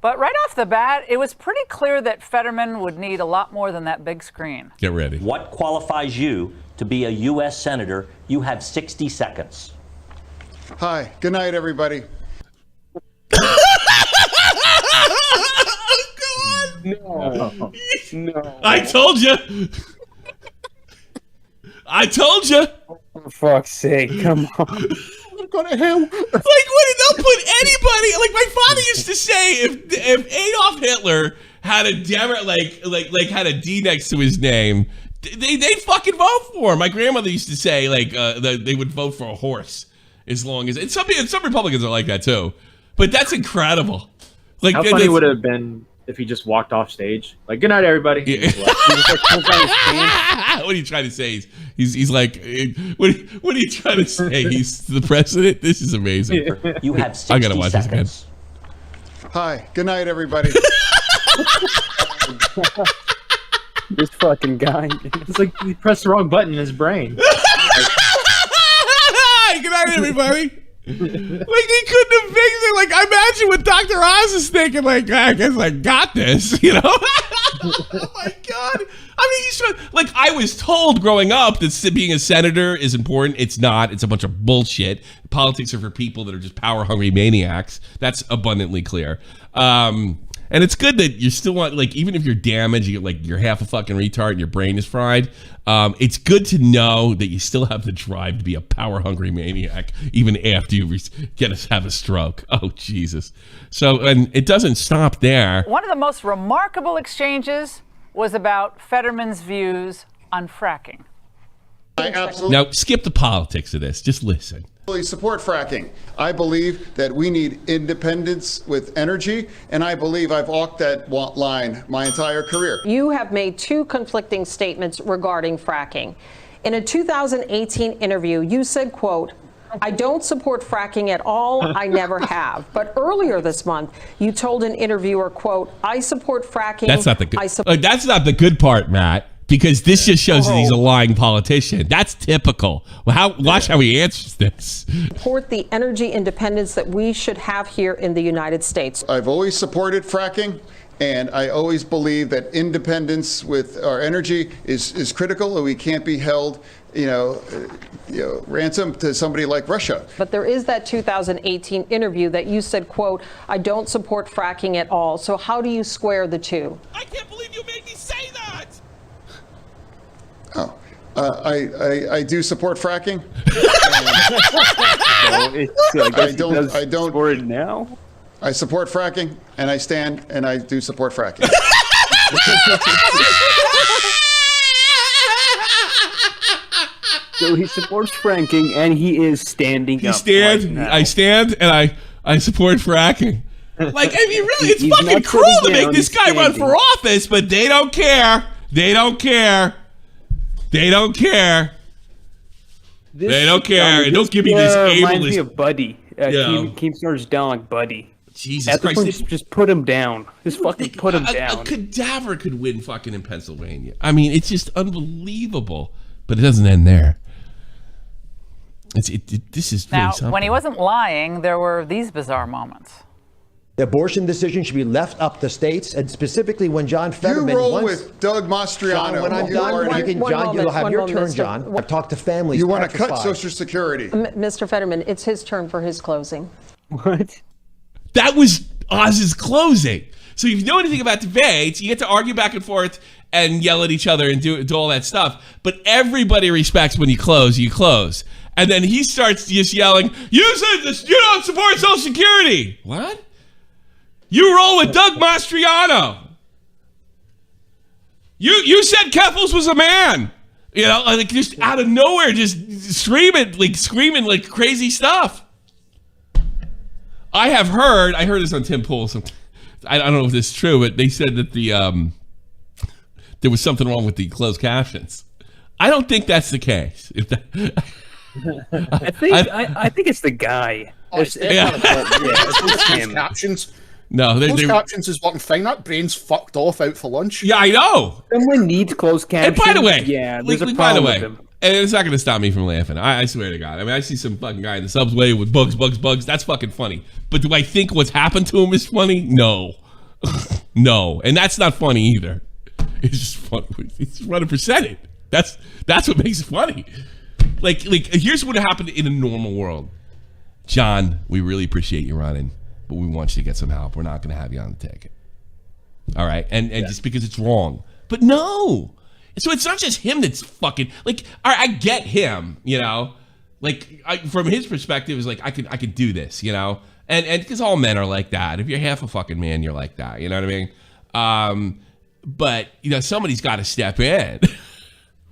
But right off the bat, it was pretty clear that Fetterman would need a lot more than that big screen. Get ready. What qualifies you to be a U.S. Senator? You have 60 seconds. Hi. Good night, everybody. No. I told you. I told you. For fuck's sake, come on. I'm going to hell. Like, what? They'll put anybody. Like my father used to say, if Adolf Hitler had a had a D next to his name, they'd fucking vote for him. My grandmother used to say they would vote for a horse as long as. And some Republicans are like that too. But that's incredible. Like, how funny would it have been if he just walked off stage? Like, good night, everybody. Yeah. What are you trying to say? He's like, what are you trying to say? He's the president? This is amazing. You have 60 I gotta watch seconds. This again. Hi, good night, everybody. This fucking guy. It's like he pressed the wrong button in his brain. Good night, everybody. Like, he couldn't have fixed it. Like, I imagine what Dr. Oz is thinking, like, I guess I got this, you know? Oh my God. I mean, he's trying, like, I was told growing up that being a senator is important. It's not. It's a bunch of bullshit. Politics are for people that are just power-hungry maniacs. That's abundantly clear. And it's good that you still want, like, even if you're damaged, you're half a fucking retard and your brain is fried. It's good to know that you still have the drive to be a power-hungry maniac even after you have a stroke. Oh, Jesus. So, and it doesn't stop there. One of the most remarkable exchanges was about Fetterman's views on fracking. I absolutely Now, skip the politics of this. Just listen. support fracking. I believe that we need independence with energy, and I believe I've walked that line my entire career. You have made two conflicting statements regarding fracking. In a 2018 interview, you said, quote, "I don't support fracking at all. I never have." But earlier this month, you told an interviewer, quote, "I support fracking." That's not the good. That's not the good part, Matt. Because this just shows that he's a lying politician. That's typical. Watch how he answers this. Support the energy independence that we should have here in the United States. I've always supported fracking, and I always believe that independence with our energy is critical, and we can't be held, ransom to somebody like Russia. But there is that 2018 interview that you said, quote, "I don't support fracking at all." So how do you square the two? I can't believe you made me say that. Oh, I do support fracking. I don't support it now. I support fracking, and I stand and I do support fracking. So he supports fracking, and he is standing up. Right now. I stand, and I support fracking. Like, I mean, really, it's fucking cruel to make this guy run for office, but they don't care. They don't care. They don't care. They don't care. And don't give me this ableist. Reminds me of Buddy. Keemstar's dog, Buddy. Jesus At Christ. Point, just put him down. Just fucking put him down. A cadaver could win fucking in Pennsylvania. I mean, it's just unbelievable. But it doesn't end there. This is really Now, something. when he wasn't lying, there were these bizarre moments. The abortion decision should be left up to states, and specifically when John Fetterman... You roll with Doug Mastriano. John, when I'm done, John, you'll have your turn, John. I've talked to families. You want to cut Social Security. Mr. Fetterman, it's his turn for his closing. What? That was Oz's closing. So if you know anything about debates, you get to argue back and forth and yell at each other and do all that stuff. But everybody respects when you close, you close. And then he starts just yelling, "You said this, you don't support Social Security." What? You roll with Doug Mastriano. You said Keffals was a man. You know, like just out of nowhere, just screaming like crazy stuff. I heard this on Tim Pool. I don't know if this is true, but they said that there was something wrong with the closed captions. I don't think that's the case. I think it's the guy. It's him. Captions. No, closed captions is working fine. That brain's fucked off out for lunch. Yeah, I know. Someone needs closed captions. And by the way, there's a problem with them. And it's not going to stop me from laughing. I swear to God. I mean, I see some fucking guy in the subway with bugs. That's fucking funny. But do I think what's happened to him is funny? No. No. And that's not funny either. It's just fun. It's running percentage. That's what makes it funny. Like here's what happened in a normal world. John, we really appreciate you running, but we want you to get some help. We're not going to have you on the ticket. All right? And just because it's wrong. But no. So it's not just him that's fucking, like, I get him, you know? Like, from his perspective, is like, I could do this, you know? And because all men are like that. If you're half a fucking man, you're like that. You know what I mean? But, you know, somebody's got to step in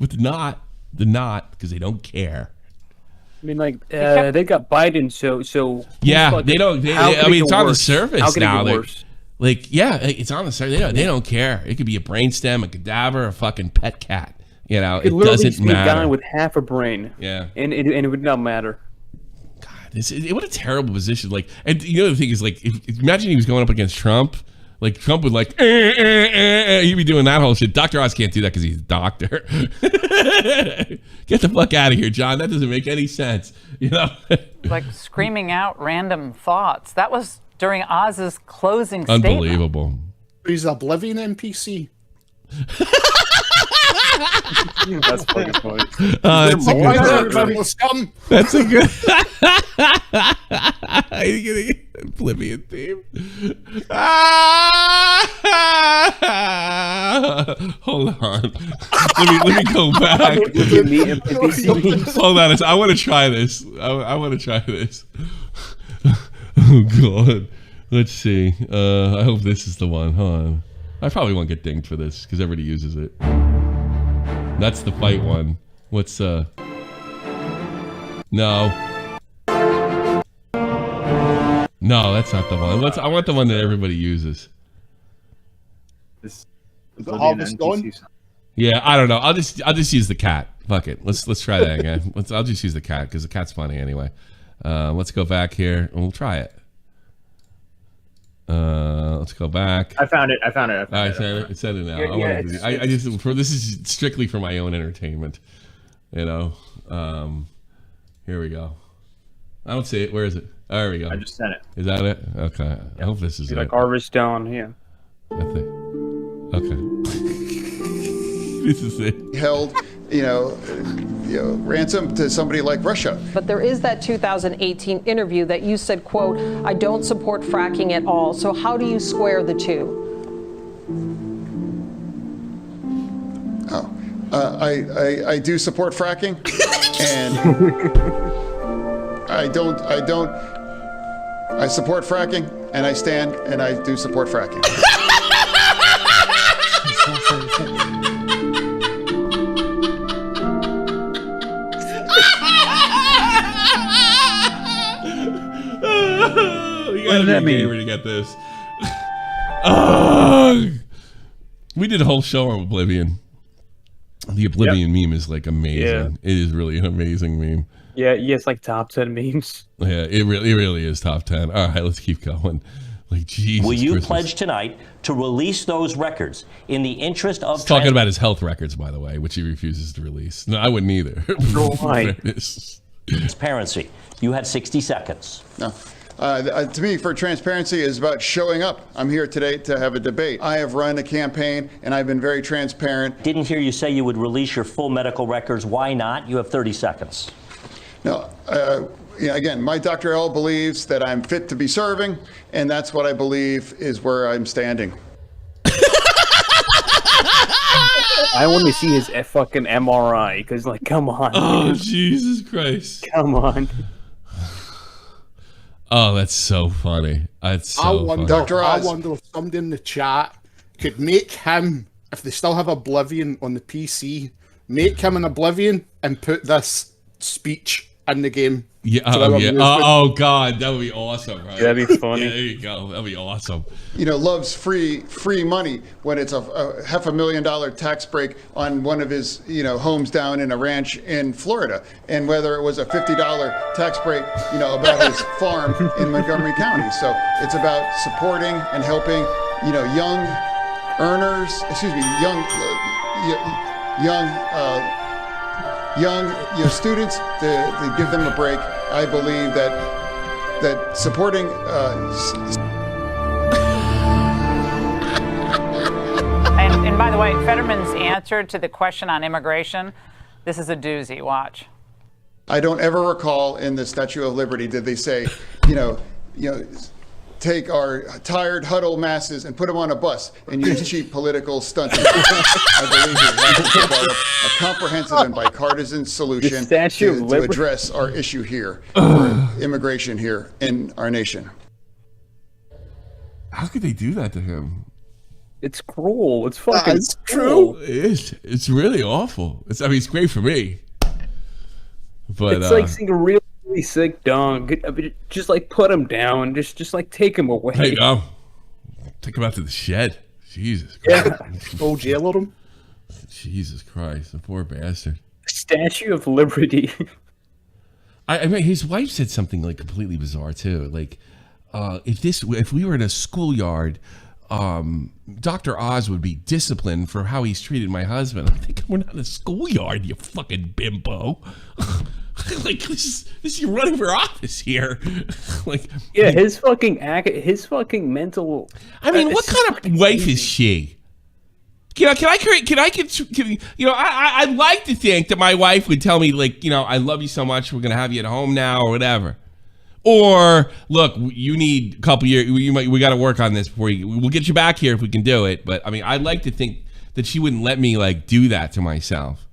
with the not, because they don't care. I mean, like, they got Biden, so yeah, they don't. I mean, it's on the surface How can now. it get worse? Like, yeah, it's on the surface. They don't care. It could be a brainstem, a cadaver, a fucking pet cat. You know, It it literally doesn't just be a guy matter. with half a brain. Yeah. And it would not matter. What a terrible position. Like, and you know the thing is, like, imagine he was going up against Trump. Like, Trump would like, he'd be doing that whole shit. Dr. Oz can't do that because he's a doctor. Get the fuck out of here, John. That doesn't make any sense. You know, like screaming out random thoughts. That was during Oz's closing statement. Unbelievable. He's Oblivion NPC. That's fucking funny. That's a good. Scum. That's a good. You getting Oblivion theme? Hold on. Let me go back. Hold on. I want to try this. I want to try this. Oh God. Let's see. I hope this is the one. Hold on. I probably won't get dinged for this because everybody uses it. That's the fight one. What's No. No, that's not the one. I want the one that everybody uses. This Is the harvest gone? Yeah, I don't know. I'll just use the cat. Fuck it. Let's try that again. I'll just use the cat because the cat's funny anyway. Let's go back here and we'll try it. Let's go back. I found it. I said it now. Yeah, I just this is strictly for my own entertainment. You know. Here we go. I don't see it. Where is it? Oh, there we go. I just sent it. Is that it? Okay. I hope this is it. Like harvest down here. I think. Okay. This is it. Held, ransom to somebody like Russia. But there is that 2018 interview that you said, quote, I don't support fracking at all. So how do you square the two? I do support fracking, and I support fracking, and I stand, and I do support fracking. What does that mean? To get this. We did a whole show on Oblivion. The Oblivion meme is like amazing. Yeah. It is really an amazing meme. Yeah, it's like top 10 memes. Yeah, it really is top 10. All right, let's keep going. Like, Jesus Will you Christmas. pledge tonight to release those records in the interest of He's talking about his health records, by the way, which he refuses to release. No, I wouldn't either. Why? Transparency. You have 60 seconds. No. To me, for transparency is about showing up. I'm here today to have a debate. I have run a campaign, and I've been very transparent. Didn't hear you say you would release your full medical records. Why not? You have 30 seconds. No, again, my Dr. L believes that I'm fit to be serving, and that's what I believe is where I'm standing. I want to see his fucking MRI, because, like, come on. Oh, Jesus Christ. Come on. Oh, that's so funny. That's so funny. I wonder if somebody in the chat could make him, if they still have Oblivion on the PC, make him an Oblivion and put this speech in the game. Yeah, yeah. Oh, God, that would be awesome, right? That'd be funny. Yeah, there you go. That'd be awesome. Loves free money when it's a $500,000 tax break on one of his, homes down in a ranch in Florida. And whether it was a $50 tax break, about his farm in Montgomery County. So it's about supporting and helping, young earners, young students to give them a break. I believe that supporting And by the way, Fetterman's answer to the question on immigration, this is a doozy. Watch. I don't ever recall in the Statue of Liberty did they say, take our tired, huddled masses and put them on a bus and use cheap political stunts. I believe we have to develop a comprehensive and bipartisan solution to address our issue here, immigration here in our nation. How could they do that to him? It's cruel. It's fucking It's true. It is. It's really awful. It's great for me. But it's like seeing a really sick dog. Just like put him down. Just like take him away. Hey, no. Take him out to the shed. Jesus Christ. Yeah. Full jail on him. Jesus Christ, the poor bastard. Statue of Liberty. I mean, his wife said something like completely bizarre too. Like, if we were in a schoolyard, Dr. Oz would be disciplined for how he's treated my husband. I'm thinking, we're not in a schoolyard, you fucking bimbo. Like, this you're running for office here. Like, yeah, his fucking mental. I mean, what kind of wife is she? I'd like to think that my wife would tell me, like, I love you so much, we're gonna have you at home now, or whatever. Or, look, you need a couple years, we got to work on this before we'll get you back here if we can do it. But I mean, I'd like to think that she wouldn't let me like do that to myself.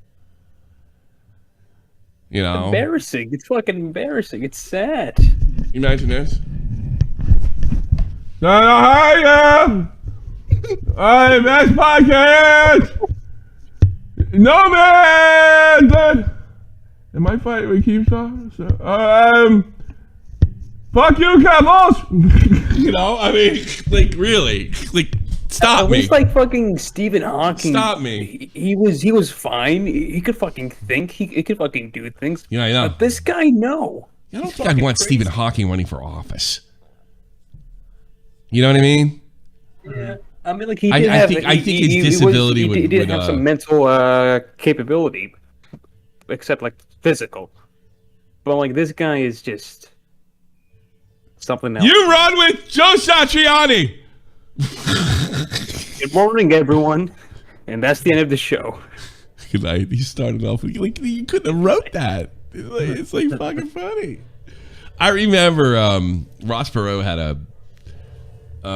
Embarrassing. It's fucking embarrassing. It's sad. Imagine this. Hi, best podcast. No man. But am I fighting with Keem? Fuck you, Keffals. I mean, like, really, like, stop me. It's like fucking Stephen Hawking. Stop me. He was fine. He could fucking think. He could fucking do things. Yeah, I know. But this guy, no. I don't think I'd want Stephen Hawking running for office. You know what I mean? Yeah. I mean, like, he I did have. think his disability he did have some mental capability, except like physical. But like, this guy is just something else. You run with Joe Satriani. Good morning, everyone, and that's the end of the show. Good night. You started off with, like, you couldn't have wrote that. It's like fucking funny. I remember Ross Perot had a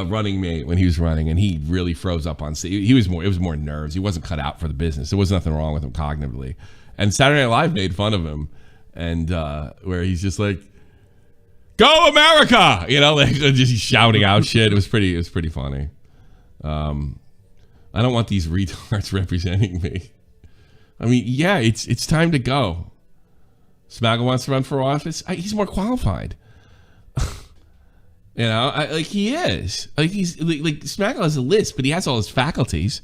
running mate when he was running, and he really froze up on stage. It was more nerves. He wasn't cut out for the business. There was nothing wrong with him cognitively. And Saturday Night Live made fun of him, and where he's just like, "Go America!" Like just shouting out shit. It was pretty funny. I don't want these retards representing me. I mean, yeah, it's time to go. Smaggle wants to run for office. He's more qualified. Like he is. Like he's like Smaggle has a list, but he has all his faculties.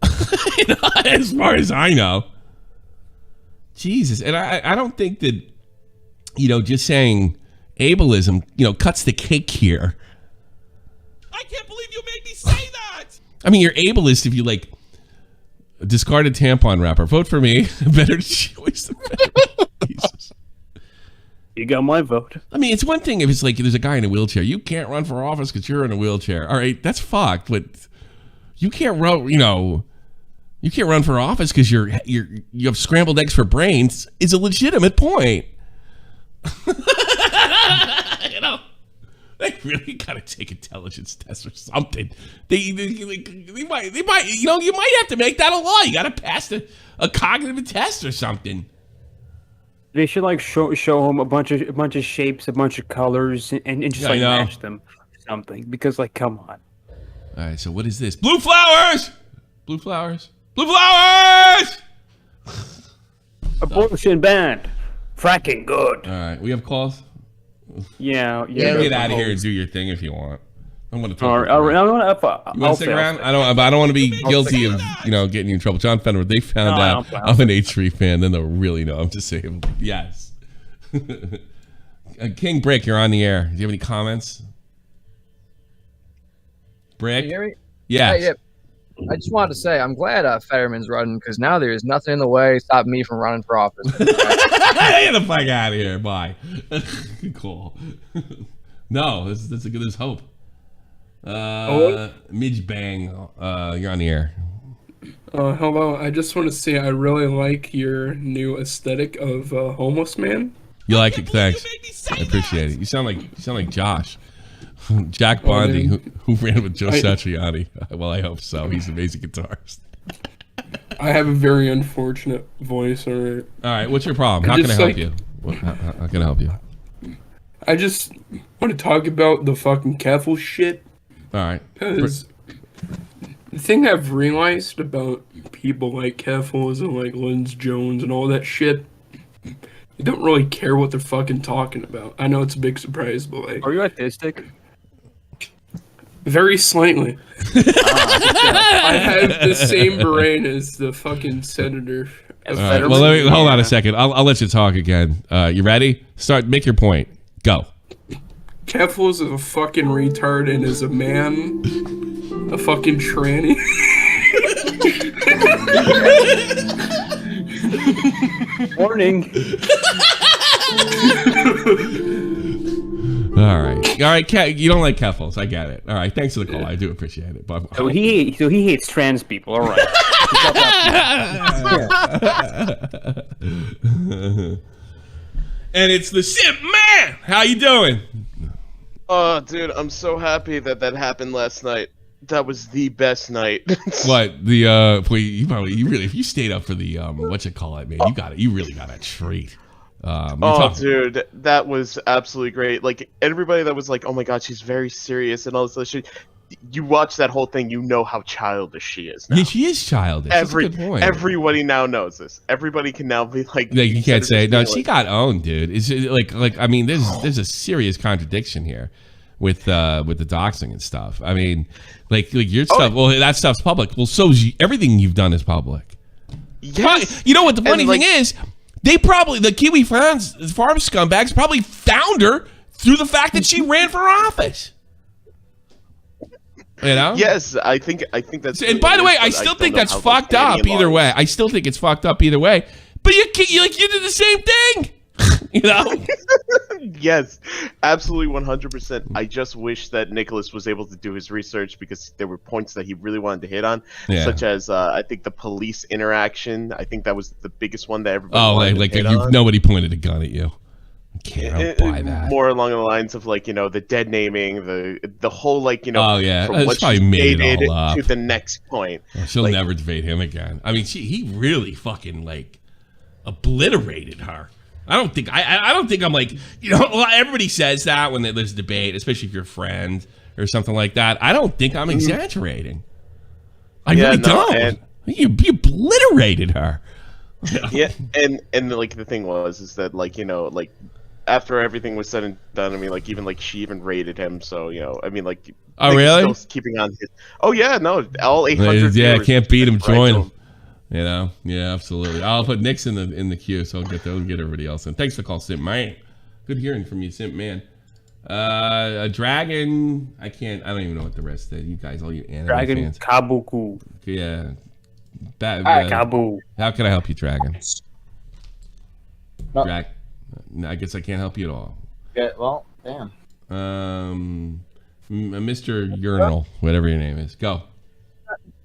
As far as I know. Jesus, and I don't think that just saying ableism cuts the cake here. I can't believe you made me say that. I mean, you're ableist if you like discard a tampon wrapper. Vote for me. Better choice. Jesus. You got my vote. I mean, it's one thing if it's like there's a guy in a wheelchair. You can't run for office because you're in a wheelchair. All right, that's fucked. But you can't run. You can't run for office because you have scrambled eggs for brains. Is a legitimate point. They really gotta take intelligence tests or something. They might you might have to make that a law. You gotta pass a cognitive test or something. They should like show him a bunch of shapes, a bunch of colors, and just match them or something. Because like, come on. All right, so what is this? Blue flowers. Blue flowers. Blue flowers. Abortion banned. Fracking good. All right, we have calls. Yeah. Get out of here and do your thing if you want. I'm going to talk. All right, you want to stick around? I don't want to be guilty of getting you in trouble. John Fetterman, they found out I'm an H3 fan, then they'll really know. I'm just saying yes. King Brick, you're on the air. Do you have any comments? Brick? Can you hear me? Yes. Yeah. I just wanted to say I'm glad Fetterman's running because now there is nothing in the way stopping me from running for office. Get the fuck out of here. Bye. Cool. No, there's hope. Midge Bang, you're on the air. Hello. I just want to say I really like your new aesthetic of homeless man. You like it? Thanks. I appreciate it. You sound like Josh. Jack Bondi, who ran with Joe Satriani. Well, I hope so. He's an amazing guitarist. I have a very unfortunate voice. All right. What's your problem? How can I help you? How can I help you? I just want to talk about the fucking Keffals shit. All right. Because the thing I've realized about people like Keffals and like Lynn Jones and all that shit, they don't really care what they're fucking talking about. I know it's a big surprise, but like... Are you autistic? Very slightly. I have the same brain as the fucking senator. Well, hold on a second. I'll let you talk again. You ready? Make your point. Go. Keffals is a fucking retard and is a man. A fucking tranny. Warning. All right, you don't like Keffals. I get it. All right, thanks for the call. I do appreciate it. But So he hates trans people. All right. And it's the Simp Man. How you doing? Oh, dude, I'm so happy that happened last night. That was the best night. What the if you stayed up for the whatchamacallit, man, you really got a treat. Dude, that was absolutely great. Like everybody that was like, "Oh my god, she's very serious," and all this other shit. You watch that whole thing, you know how childish she is now. Yeah, she is childish. That's a good point. Everybody now knows this. Everybody can now be like, you can't say no. She got owned, dude. It's like I mean, there's a serious contradiction here with the doxing and stuff. I mean, like your stuff. Well, that stuff's public. Well, everything you've done is public. Yes. You know what the funny thing is? They probably the Kiwi farm scumbags probably found her through the fact that she ran for office. You know? Yes, I think that's. And by the way, I still think that's fucked up either way. I still think it's fucked up either way. But you did the same thing. You know? Yes, absolutely 100%. I just wish that Nicholas was able to do his research because there were points that he really wanted to hit on, such as I think the police interaction. I think that was the biggest one that everybody. Nobody pointed a gun at you. I don't buy that. More along the lines of the dead naming, the whole Oh yeah, from what probably she made stated it all up to the next point. She'll never debate him again. I mean, he really fucking obliterated her. I don't think I'm everybody says that when there's a debate, especially if you're a friend or something like that. I don't think I'm exaggerating. I really don't. You obliterated her. Yeah, and the thing is that after everything was said and done, I mean even she even rated him. So I mean oh really? Still keeping on his. Oh yeah, no, all 800. Yeah, can't beat him. Join him. You know, yeah, absolutely. I'll put Nick's in the queue, so I'll get everybody else in. Thanks for the call, Simp Man. Good hearing from you, Simp Man. A dragon. I don't even know what the rest of you guys, all you anime Dragon fans. Kabuku. Yeah. Kabu. How can I help you, Dragon? I guess I can't help you at all. Yeah. Well, damn. Mr. Urinal, whatever your name is, go.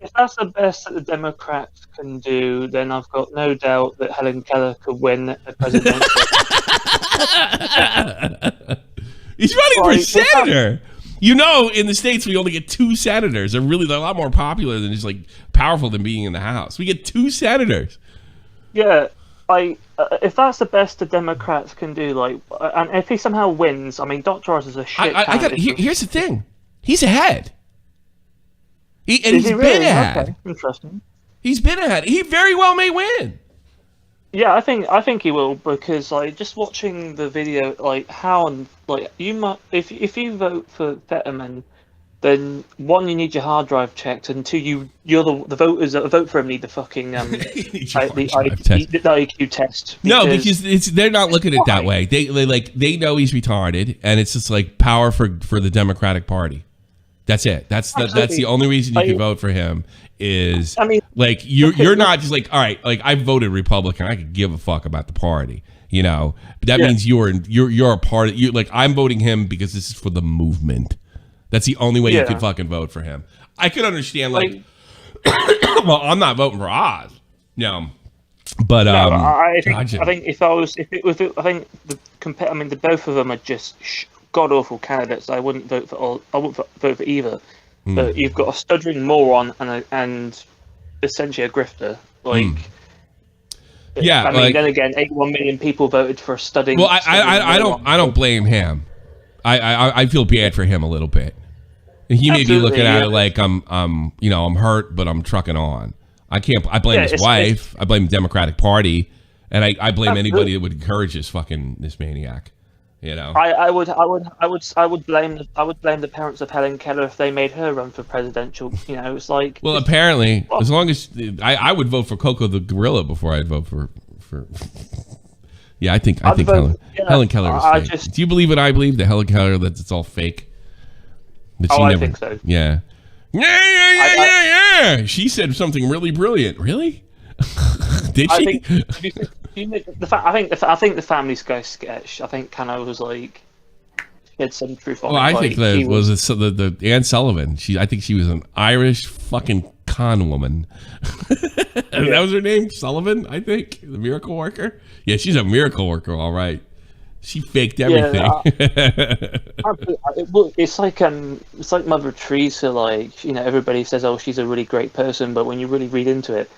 If that's the best that the Democrats can do, then I've got no doubt that Helen Keller could win a presidential. He's running for senator. In the States, we only get 2 senators. They're a lot more popular than just powerful than being in the House. We get 2 senators. Yeah, if that's the best the Democrats can do, and if he somehow wins, I mean, Dr. Oz is a shit. Here's the thing. He's ahead. He's really? been ahead. Okay, interesting. He's been ahead. He very well may win. Yeah, I think he will because just watching the video, you might if you vote for Fetterman, then 1 you need your hard drive checked, and 2 you're the voters that vote for him need the fucking the IQ test. No, because they're not looking at it that way. They know he's retarded, and it's just power for the Democratic Party. That's it. That's the only reason you can vote for him is you're not just all right, I voted Republican. I could give a fuck about the party, But that means you're a part of you. I'm voting him because this is for the movement. That's the only way you can fucking vote for him. I could understand well, I'm not voting for Oz. But I think if the both of them are just god awful candidates. I wouldn't vote for either. But you've got a stuttering moron and essentially a grifter. Then again, 81 million people voted for a stuttering. Well, I don't blame him. I feel bad for him a little bit. He may be looking at it I'm hurt, but I'm trucking on. I blame his wife. I blame the Democratic Party, and I blame anybody that would encourage this maniac. You know, I would blame the parents of Helen Keller if they made her run for presidential. You know, it's like. Well, apparently, as long as I would vote for Coco the gorilla before I'd vote for. Yeah, I think Helen Keller is fake. Do you believe what I believe? That Helen Keller, that it's all fake. That I think so. Yeah. Yeah. She said something really brilliant. Really? Did she? I think the Family Guy sketch. I think kind of was like had some truth on. Well, I think that was was the Anne Sullivan. I think she was an Irish fucking con woman. That was her name, Sullivan. I think the miracle worker. Yeah, she's a miracle worker. All right. She faked everything. It's like Mother Teresa. Like, you know, everybody says, "Oh, she's a really great person," but when you really read into it,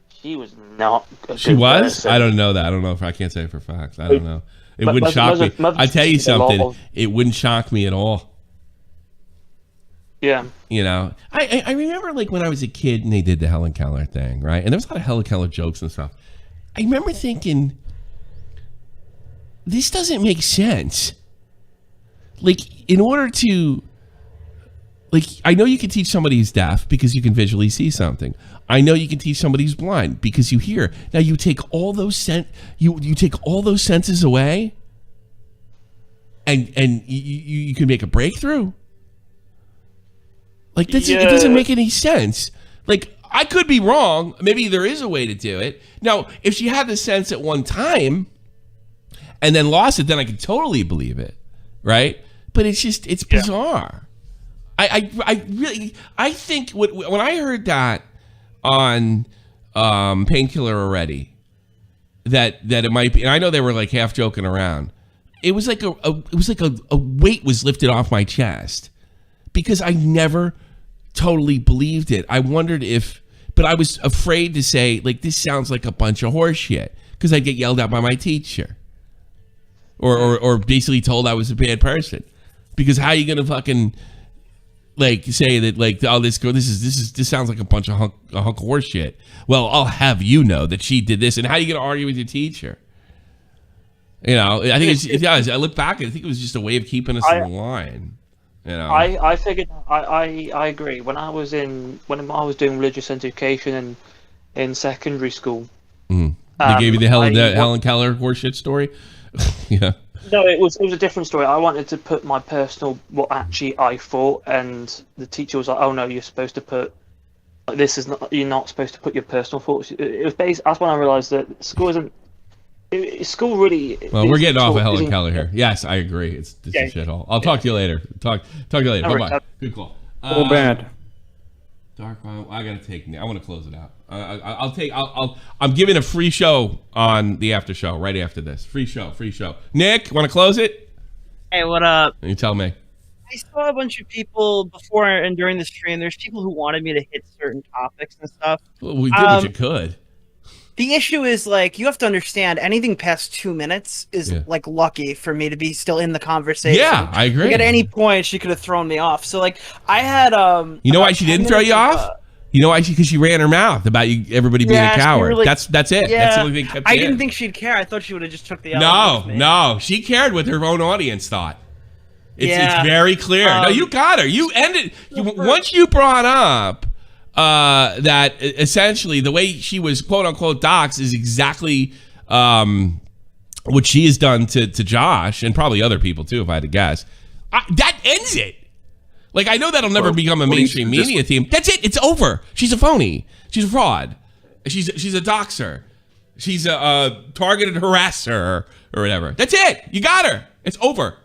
she was not. She was. Person. I don't know that. I don't know if I can't say it for facts. I don't know. It wouldn't shock me. I tell you something. It wouldn't shock me at all. Yeah. You know, I remember like when I was a kid and they did the Helen Keller thing, right? And there was a lot of Helen Keller jokes and stuff. I remember thinking, this doesn't make sense. Like, in order to, like, I know you can teach somebody who's deaf because you can visually see something. I know you can teach somebody who's blind because you hear. Now you take all those you take all those senses away, and you can make a breakthrough. Like, it doesn't make any sense. Like, I could be wrong. Maybe there is a way to do it. Now, if she had the sense at one time and then lost it, then I could totally believe it, right? But it's bizarre. I really think when I heard that on Painkiller already, that it might be, and I know they were like half joking around. It was like a weight was lifted off my chest because I never totally believed it. I wondered but I was afraid to say, like, this sounds like a bunch of horse shit because I'd get yelled at by my teacher, or basically told I was a bad person. Because how are you gonna fucking like say that, like, oh, this sounds like a bunch of hunk of horse shit? Well, I'll have you know that she did this, and how are you gonna argue with your teacher? You know, I think it does. I look back and I think it was just a way of keeping us in line. You know, I figured I agree. When I was doing religious education in secondary school, they gave you the Helen Keller horseshit story. Yeah. No, it was a different story. I wanted to put my personal, what actually I thought, and the teacher was like, "Oh no, you're supposed to put you're not supposed to put your personal thoughts." It was based. That's when I realized that school isn't. School really. Well, we're getting off of Helen Keller here. Yes, I agree. It's a shithole. I'll talk to you later. Talk to you later. Bye bye. Good call. Bad. Dark. I gotta take. I want to close it out. I'm giving a free show on the after show right after this. Free show. Nick, want to close it? Hey, what up? You tell me. I saw a bunch of people before and during the stream. There's people who wanted me to hit certain topics and stuff. Well, we did what you could. The issue is, like, you have to understand, anything past 2 minutes is like lucky for me to be still in the conversation. Yeah, I agree. Like, at any point, she could have thrown me off. So, like, I had You know why she didn't throw you off? You know why? Because she ran her mouth about everybody being a coward. Really, that's it. Yeah, that's the only thing kept I didn't think she'd care. I thought she would have just took the No, she cared what her own audience thought. It's very clear. No, you got her. You ended once you brought up that essentially the way she was quote unquote doxxed is exactly what she has done to Josh and probably other people too, if I had to guess. That ends it. Like, I know that'll never become a mainstream media theme. That's it. It's over. She's a phony. She's a fraud. She's a doxer. She's a targeted harasser or whatever. That's it. You got her. It's over.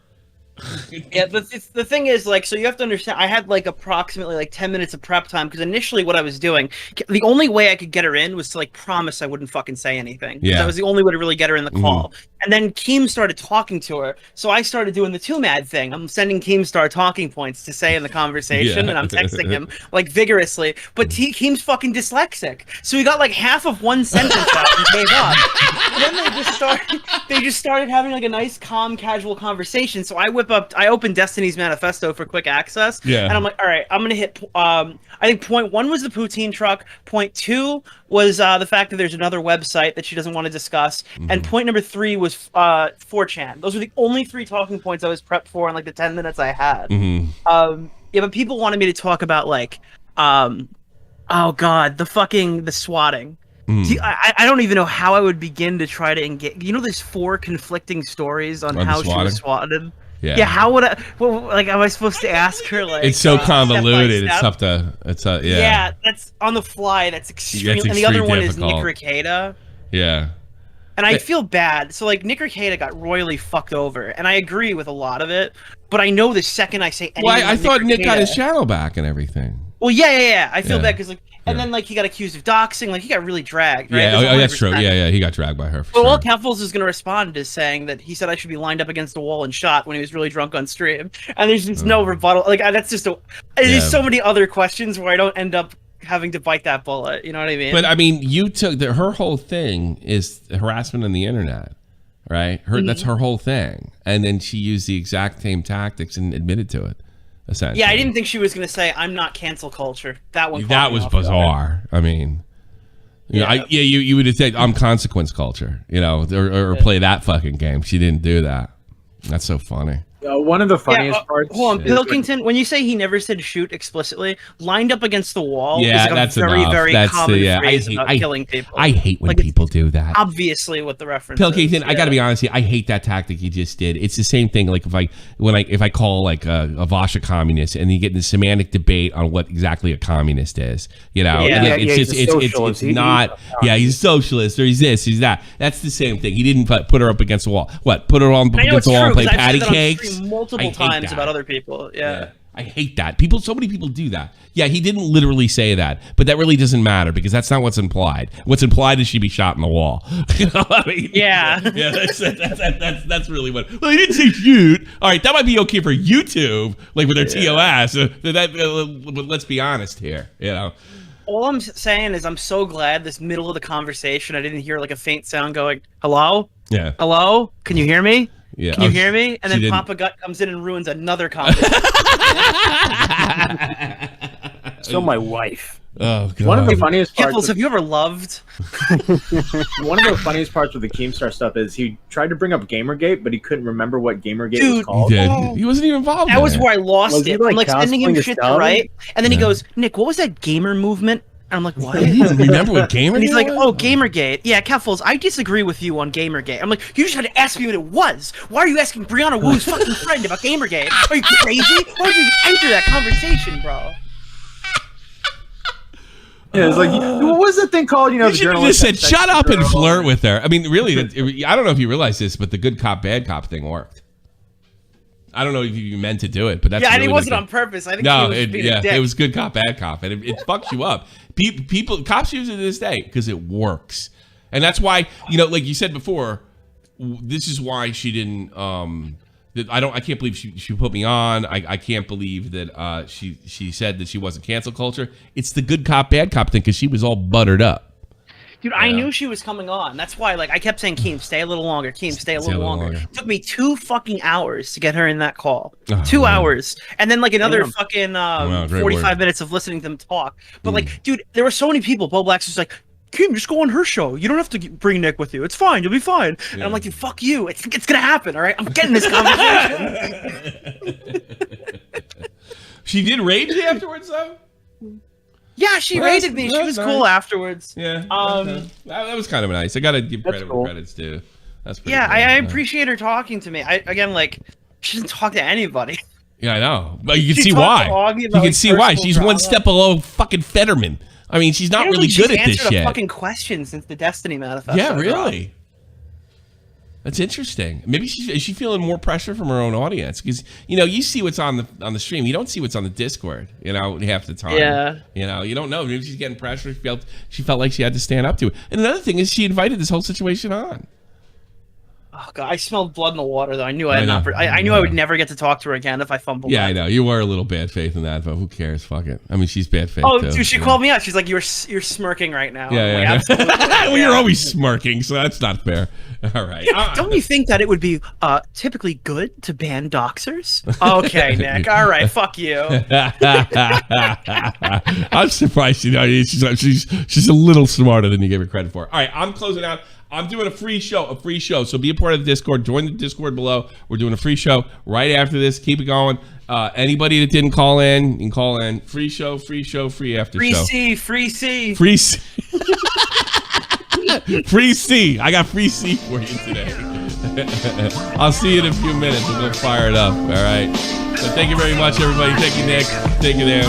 Yeah, the thing is, like, so you have to understand, I had like approximately like 10 minutes of prep time because initially what I was doing, the only way I could get her in was to like promise I wouldn't fucking say anything. Yeah. That was the only way to really get her in the call. And then Keem started talking to her, so I started doing the 2-mad thing. I'm sending Keemstar talking points to say in the conversation, and I'm texting him like vigorously. But Keem's fucking dyslexic, so he got like half of one sentence out and gave up. And then they just started having like a nice, calm, casual conversation. So I opened Destiny's Manifesto for quick access, and I'm like, all right, I'm gonna hit. I think point 1 was the poutine truck. Point 2 was the fact that there's another website that she doesn't want to discuss, and point number 3 was was 4chan. Those were the only 3 talking points I was prepped for in like the 10 minutes I had. Yeah, but people wanted me to talk about like, oh god, the swatting. See, I don't even know how I would begin to try to engage. You know, there's 4 conflicting stories on how she was swatted. Yeah. How would I? Well, like, am I supposed to ask her? Like, it's so convoluted. step by It's step? tough to. Yeah. Yeah, that's on the fly. That's extreme. And the other one is Nick Rekieta. Yeah. And I feel bad. So, like, Nick Rekieta got royally fucked over, and I agree with a lot of it. But I know the second I say anything, well, I thought Nick got his channel back and everything. Well, yeah. I feel bad because, like, and then like he got accused of doxing. Like, he got really dragged. Right? Yeah, that's true. Yeah, he got dragged by her. Well, Keffals is going to respond to saying that he said I should be lined up against a wall and shot when he was really drunk on stream, and there's just no rebuttal. Like, that's just there's so many other questions where I don't end up having to bite that bullet. You know what I mean? But I mean, you took her whole thing is harassment on the internet, right? That's her whole thing, and then she used the exact same tactics and admitted to it. Essentially. Yeah, I didn't think she was going to say I'm not cancel culture. That one. That was bizarre. I mean, you would have said I'm consequence culture, you know, or play that fucking game. She didn't do that. That's so funny. One of the funniest parts. Hold on, Pilkington. When you say he never said shoot explicitly, lined up against the wall is like that's a very, enough. very That's common phrase about I killing people. I hate when people do that. Obviously, what the reference. Pilkington, I got to be honest with you, I hate that tactic you just did. It's the same thing. Like if I call like a Vash a communist, and you get in the semantic debate on what exactly a communist is, you know, it's not. Yeah, he's a socialist or he's this, he's that. That's the same thing. He didn't put her up against the wall. What? Put her on against the wall and play patty cakes. Multiple times about other people. Yeah. I hate that. So many people do that. Yeah, he didn't literally say that, but that really doesn't matter because that's not what's implied. What's implied is she'd be shot in the wall. You know what I mean? Yeah. Yeah, that's really what. Well, he didn't say shoot. All right, that might be okay for YouTube, like with their TOS. But let's be honest here. You know. All I'm saying is I'm so glad this middle of the conversation I didn't hear like a faint sound going, hello? Yeah. Hello? Can you hear me? Yeah. Can you hear me? And then Papa Gut comes in and ruins another conversation. So my wife. Oh god. One of the funniest parts. Keffals, have you ever loved? One of the funniest parts with the Keemstar stuff is he tried to bring up Gamergate, but he couldn't remember what Gamergate was called. He did. He wasn't even involved. That was where I lost Was he, it. like, I'm like sending him cosplaying shit as to write, Stalin? and then he goes, Nick, what was that gamer movement? And I'm like, what? He didn't remember what Gamergate And he's like, was? oh, Gamergate. Yeah, Keffals, I disagree with you on Gamergate. I'm like, you just had to ask me what it was. Why are you asking Brianna Wu's fucking friend about Gamergate? Are you crazy? Why did you enter that conversation, bro? Yeah, it's like, what was the thing called? You know, You should have just said, "Shut up and flirt with her." I mean, really, I don't know if you realize this, but the good cop, bad cop thing worked. I don't know if you meant to do it, but that's and really it wasn't on purpose. I think he was being a dick. it was good cop, bad cop, and it fucks you up. Cops use it to this day because it works, and that's why, you know, like you said before, this is why she didn't. I can't believe she put me on. I can't believe that she said that she wasn't cancel culture. It's the good cop, bad cop thing because she was all buttered up. Dude, I knew she was coming on. That's why, like, I kept saying, Keem, stay a little longer. Keem, stay a little longer. It took me 2 fucking hours to get her in that call. 2 hours. And then, like, another fucking 45 minutes of listening to them talk. But, like, dude, there were so many people. Bo Black's just like, Keem, just go on her show. You don't have to bring Nick with you. It's fine. You'll be fine. Yeah. And I'm like, dude, fuck you. It's going to happen, all right? I'm getting this conversation. She did rage afterwards, though? Yeah, she rated me. She was cool afterwards. Yeah. That was kind of nice. I got to give credit where credit's due. That's pretty cool. I appreciate her talking to me. She doesn't talk to anybody. Yeah, I know. But you can see why. You can see why. She's one step below fucking Fetterman. I mean, she's not really good at this shit. She's answered a fucking question since the Destiny manifesto. Yeah, really. That's interesting. Maybe is she feeling more pressure from her own audience? Because, you know, you see what's on the stream. You don't see what's on the Discord, you know, half the time. Yeah. You know, you don't know. Maybe she's getting pressure. She felt like she had to stand up to it. And another thing is she invited this whole situation on. Oh god, I smelled blood in the water though. I knew I knew I would never get to talk to her again if I fumbled. Yeah, I know. You were a little bad faith in that, but who cares? Fuck it. I mean, she's bad faith. Oh, too, dude, she called me out. She's like, "You're smirking right now." Yeah, like, well, you're always smirking, so that's not fair. All right. Don't you think that it would be typically good to ban doxers? Okay, Nick. All right, fuck you. I'm surprised. You know, she's a little smarter than you gave her credit for. All right, I'm closing out. I'm doing a free show. So be a part of the Discord. Join the Discord below. We're doing a free show right after this. Keep it going. Anybody that didn't call in, you can call in. Free show, free after show. Free C. Free C. Free C. I got free C for you today. I'll see you in a few minutes. We'll go fire it up. All right. So thank you very much, everybody. Thank you, Nick. Thank you, Dan.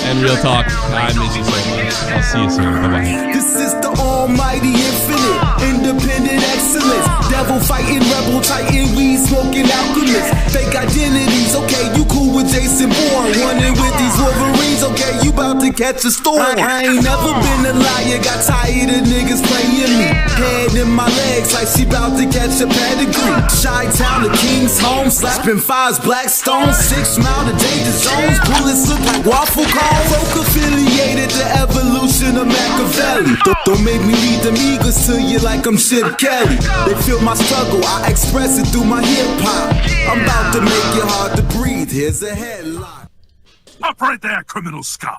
And Real Talk. I miss you so much. I'll see you soon. Bye-bye. This is the almighty infinite, independent excellence. Devil fighting, rebel titan, weed smoking alchemist. Fake identities, okay, you cool with Jason Bourne. Running with these Wolverines, okay, you bout to catch a storm. I ain't never been a liar, got tired of niggas playing me. Head in my legs like she bout to catch a pedigree. Chi-town, the king's home, slapping fives, black stones. 6 mile to danger zones, bullets look like waffle cones. Folk affiliated, the evolution of Machiavelli. Don't make me read them eagles to you like I'm Chip Kelly. They feel my struggle, I express it through my hip hop. I'm about to make it hard to breathe, here's a headline. Stop right there, criminal scum.